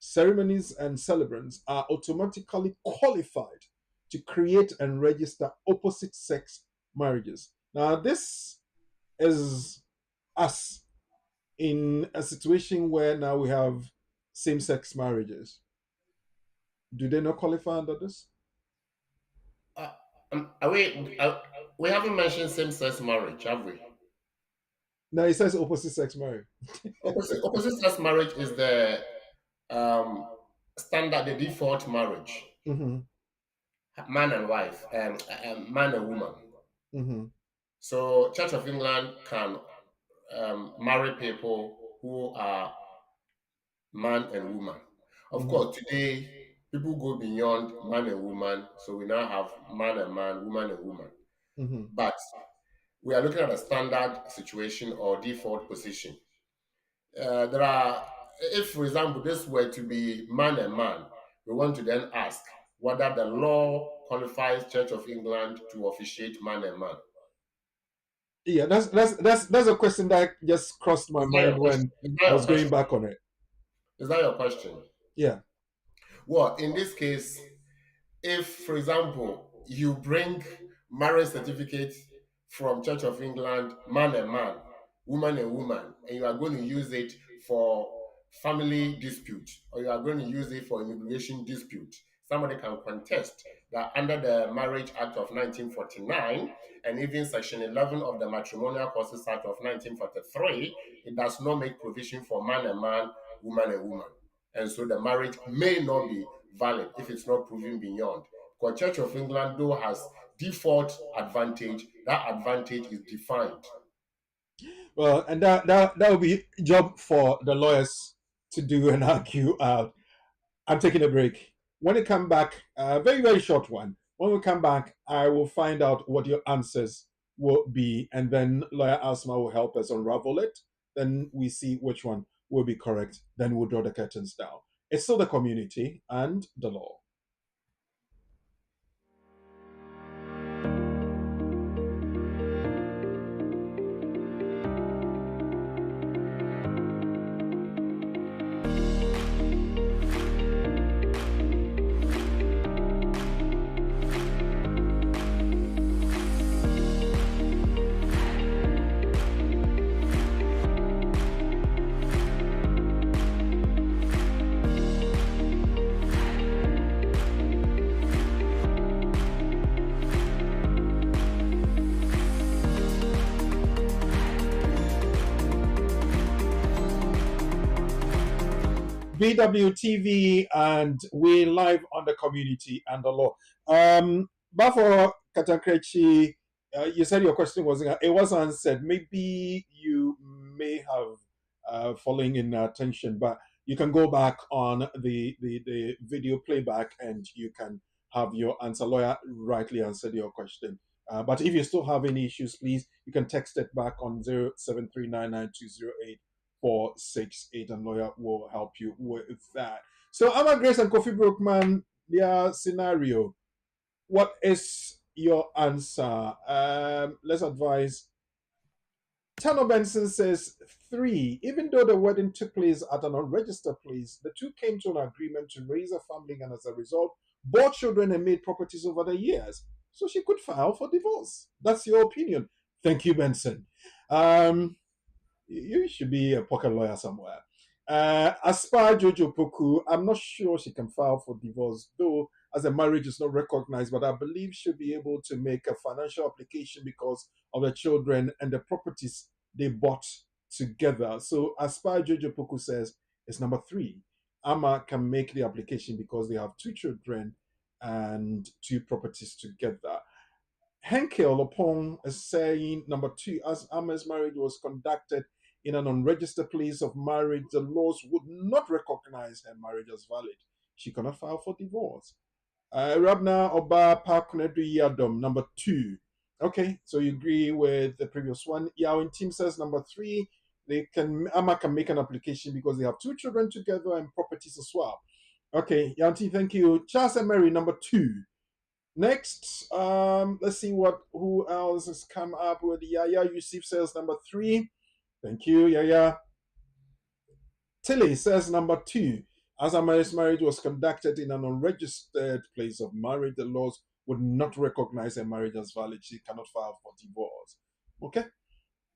ceremonies, and celebrants are automatically qualified to create and register opposite-sex marriages. Now, this is us in a situation where now we have same-sex marriages. Do they not qualify under this? We haven't mentioned same-sex marriage, have we? No, it says opposite-sex marriage. Opposite-sex marriage is the standard, the default marriage. Mm-hmm. Man and wife, man and woman. Mm-hmm. So Church of England can marry people who are man and woman. Of course, today people go beyond man and woman, so we now have man and man, woman and woman. Mm-hmm. But we are looking at a standard situation or default position. There are, if for example this were to be man and man, we want to then ask whether the law qualifies Church of England to officiate man and man. Yeah, that's a question that just crossed my mind when I was going back on it. Is that your question? Yeah. Well, in this case, if, for example, you bring marriage certificate from Church of England, man and man, woman and woman, and you are going to use it for family dispute, or you are going to use it for immigration dispute, somebody can contest that under the Marriage Act of 1949 and even Section 11 of the Matrimonial Causes Act of 1943, it does not make provision for man and man, woman and woman. And so the marriage may not be valid if it's not proven beyond. Because Church of England, though, has default advantage, that advantage is defined. Well, and that will be a job for the lawyers to do and argue out. I'm taking a break. When we come back, a very, very short one. When we come back, I will find out what your answers will be, and then lawyer Asma will help us unravel it. Then we see which one will be correct. Then we'll draw the curtains down. It's still the community and the law. BWTV, and we live on the community and the law. But for Katakrechi, you said your question was answered. Maybe you may have fallen in attention, but you can go back on the video playback and you can have your answer. Lawyer rightly answered your question. But if you still have any issues, please, you can text it back on 07399208468, and lawyer will help you with that. So, Amma Grace and Kofi Brookman, their scenario. What is your answer. Let's advise. Tano Benson says 3. Even though the wedding took place at an unregistered place, the two came to an agreement to raise a family and as a result, bore children and made properties over the years. So she could file for divorce. That's your opinion. Thank you, Benson. You should be a pocket lawyer somewhere. Aspire Jojo Poku, I'm not sure she can file for divorce, though as a marriage is not recognized, but I believe she'll be able to make a financial application because of the children and the properties they bought together. So Aspire Jojo Poku says it's number 3. Ama can make the application because they have 2 children and 2 properties together. Henkel upon is saying number 2, as Ama's marriage was conducted in an unregistered place of marriage, the laws would not recognize her marriage as valid. She cannot file for divorce. Rabna Oba Pakunedu Yadom, number 2. Okay, so you agree with the previous one. Yawin Team says number 3, Ama can make an application because they have 2 children together and properties as well. Okay, Yanti, thank you. Charles and Mary, number 2. Next, let's see who else has come up with. Yaya Yusuf says number 3. Thank you, Yaya. Tilly says number 2. As Ama's marriage was conducted in an unregistered place of marriage, the laws would not recognize her marriage as valid. She cannot file for divorce. Okay,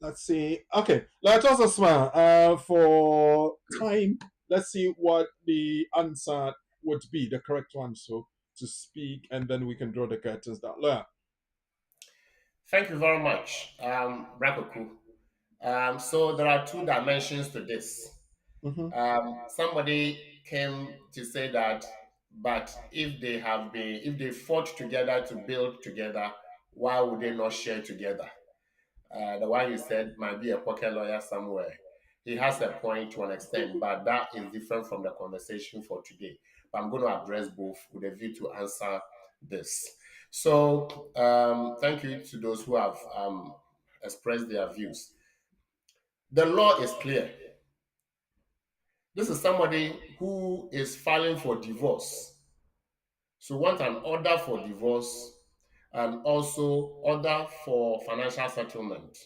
let's see. Okay, let us smile for time. Let's see what the answer would be, the correct one. So to speak, and then we can draw the curtains down. Lawyer. Thank you very much, Brakoku. So there are 2 dimensions to this. Somebody came to say that, but if they fought together to build together, why would they not share together? The one you said might be a pocket lawyer somewhere. He has a point to an extent, but that is different from the conversation for today. But I'm going to address both with a view to answer this. So thank you to those who have expressed their views. The law is clear. This is somebody who is filing for divorce. So want an order for divorce and also order for financial settlement.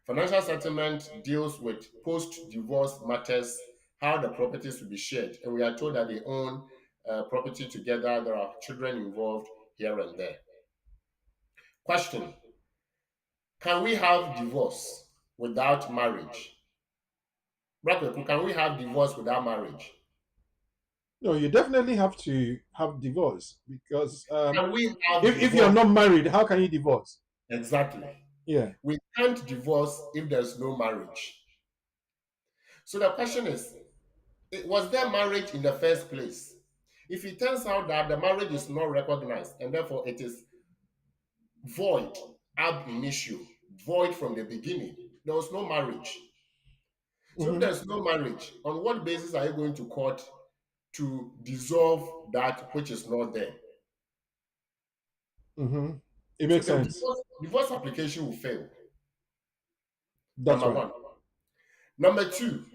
Financial settlement deals with post-divorce matters, how the properties will be shared. And we are told that they own property together. There are children involved here and there. Question: can we have divorce without marriage? Brakoku, can we have divorce without marriage? No, you definitely have to have divorce because Can we have if you're not married, how can you divorce? Exactly. Yeah. We can't divorce if there's no marriage. So the question is, was there marriage in the first place? If it turns out that the marriage is not recognized and therefore it is void ab initio, void from the beginning, there was no marriage. So if there's no marriage, on what basis are you going to court to dissolve that which is not there? It makes sense. Divorce application will fail. That's Number right. 1. Number 2,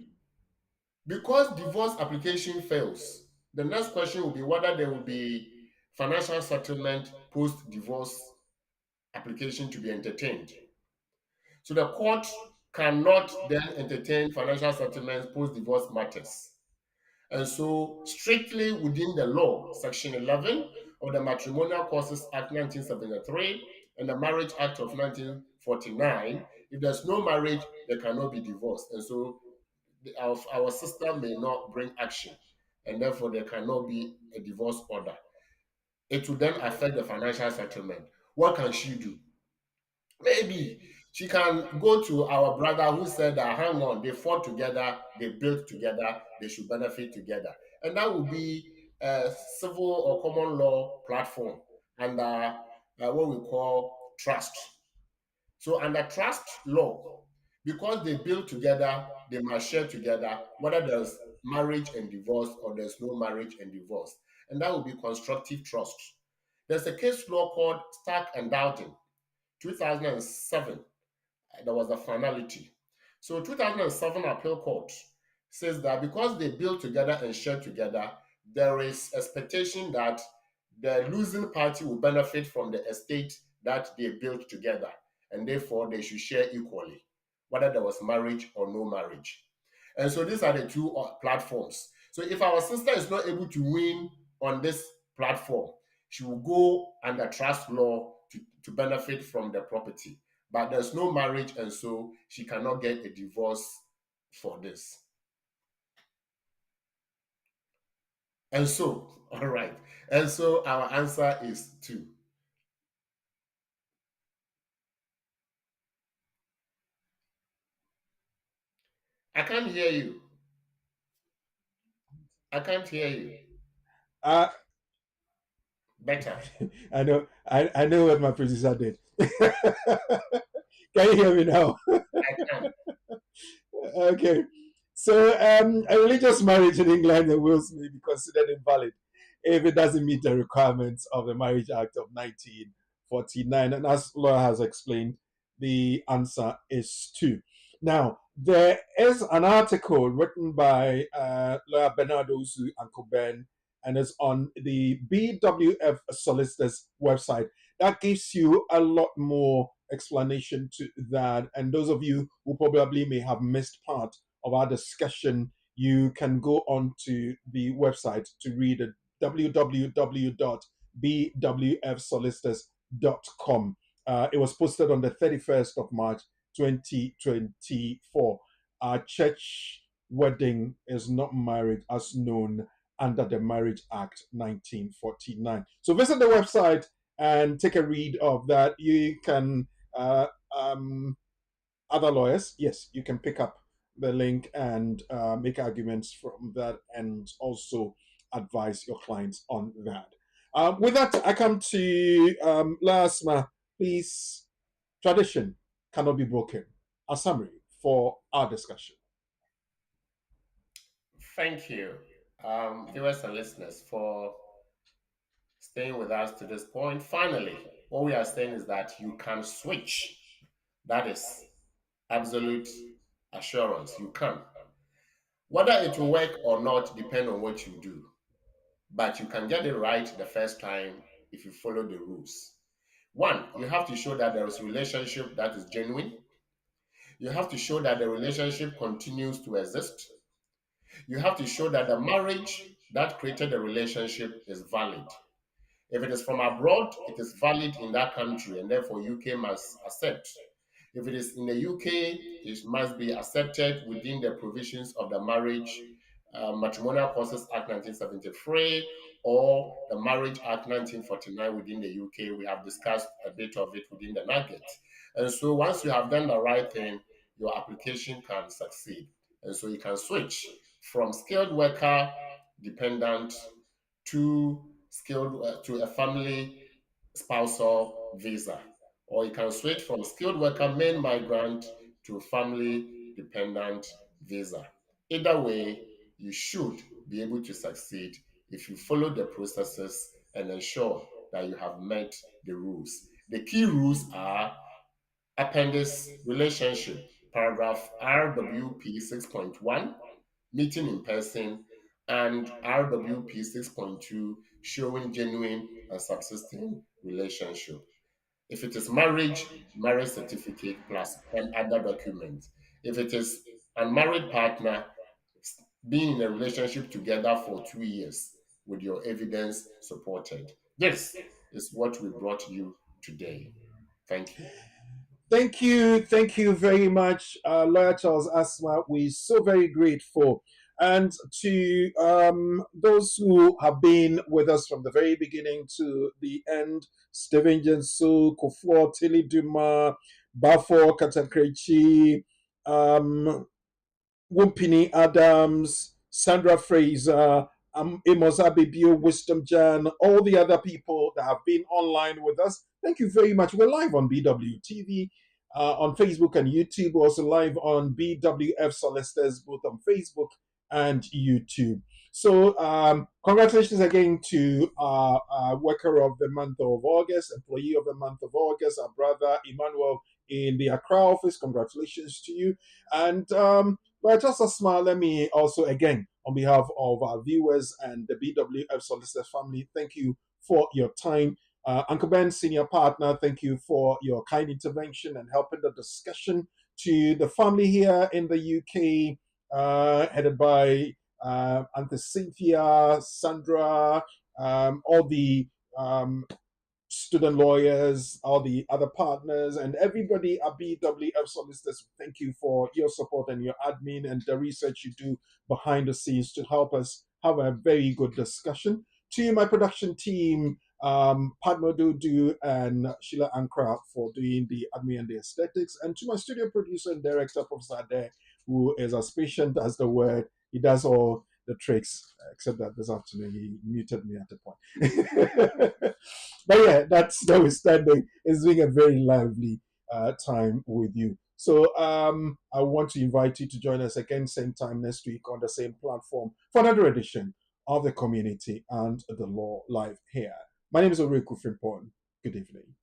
because divorce application fails, the next question will be whether there will be financial settlement post-divorce application to be entertained. So the court cannot then entertain financial settlements post-divorce matters. And so strictly within the law, Section 11 of the Matrimonial Causes Act 1973 and the Marriage Act of 1949, if there's no marriage, there cannot be divorce. And so our system may not bring action, and therefore there cannot be a divorce order. It will then affect the financial settlement. What can she do? Maybe she can go to our brother who said that, hang on, they fought together, they built together, they should benefit together. And that would be a civil or common law platform under what we call trust. So under trust law, because they build together, they must share together, whether there's marriage and divorce or there's no marriage and divorce. And that would be constructive trust. There's a case law called Stark and Dowden, 2007. There was a finality. So 2007 appeal court says that because they build together and share together, there is expectation that the losing party will benefit from the estate that they built together, and therefore they should share equally, whether there was marriage or no marriage. And so these are the two platforms. So if our sister is not able to win on this platform, she will go under trust law to benefit from the property. But there's no marriage, and so she cannot get a divorce for this. And so, all right. And so our answer is 2. I can't hear you. I can't hear you. Uh, Better. I know what my producer did. Can you hear me now? I can. Okay. So a religious marriage in England and Wales may be considered invalid if it doesn't meet the requirements of the Marriage Act of 1949. And as Laura has explained, the answer is 2. Now, there is an article written by lawyer Bernard Osu and Ben, and it's on the BWF Solicitors website. That gives you a lot more explanation to that. And those of you who probably may have missed part of our discussion, you can go on to the website to read it, www.bwfsolicitors.com. It was posted on the 31st of March, 2024. Our church wedding is not marriage as known under the Marriage Act 1949. So visit the website and take a read of that. You can, other lawyers, yes, you can pick up the link and make arguments from that and also advise your clients on that. With that, I come to Lasma. Please, tradition cannot be broken. A summary for our discussion. Thank you, viewers and listeners, for staying with us to this point. Finally, what we are saying is that you can switch. That is absolute assurance. You can. Whether it will work or not depends on what you do. But you can get it right the first time if you follow the rules. 1, you have to show that there is a relationship that is genuine. You have to show that the relationship continues to exist. You have to show that the marriage that created the relationship is valid. If it is from abroad, it is valid in that country, and therefore UK must accept. If it is in the UK, it must be accepted within the provisions of the Marriage Matrimonial Causes Act 1973 or the Marriage Act 1949 within the UK. We have discussed a bit of it within the nugget. And so once you have done the right thing, your application can succeed. And so you can switch from skilled worker dependent to to a family spousal visa, or you can switch from skilled worker main migrant to family dependent visa. Either way, you should be able to succeed if you follow the processes and ensure that you have met the rules. The key rules are appendix relationship, paragraph RWP 6.1, meeting in person, and RWP 6.2, showing genuine and subsisting relationship. If it is marriage, marriage certificate plus 10 other documents. If it is unmarried partner, being in a relationship together for 2 years with your evidence supported. This is what we brought you today. Thank you. Thank you very much, Lawyer Charles Asma. We're so very grateful. And to those who have been with us from the very beginning to the end, Stephen Jensu, Kufuor, Tilly Duma, Bafo Katakrechi, Wumpini Adams, Sandra Fraser, Amos Abibio, Wisdom Jan, all the other people that have been online with us. Thank you very much. We're live on BWTV, on Facebook and YouTube. We're also live on BWF Solicitors, both on Facebook and YouTube. So congratulations again to our worker of the month of August, employee of the month of August, our brother Emmanuel in the Accra office. Congratulations to you. And but just a smile, let me also again, on behalf of our viewers and the BWF Solicitors family, thank you for your time. Uncle Ben, senior partner, thank you for your kind intervention and helping the discussion. To the family here in the UK, headed by Auntie Cynthia, Sandra, all the student lawyers, all the other partners, and everybody at BWF Solicitors, thank you for your support and your admin and the research you do behind the scenes to help us have a very good discussion. To my production team, Padma Dudu and Sheila Ankra for doing the admin and the aesthetics, and to my studio producer and director, Professor Ade, who is as patient as the word. He does all the tricks, except that this afternoon he muted me at a point. But yeah, that's notwithstanding. It's been a very lively time with you. So I want to invite you to join us again same time next week on the same platform for another edition of the Community and the Law Live here. My name is Oriku Frimpong. Good evening.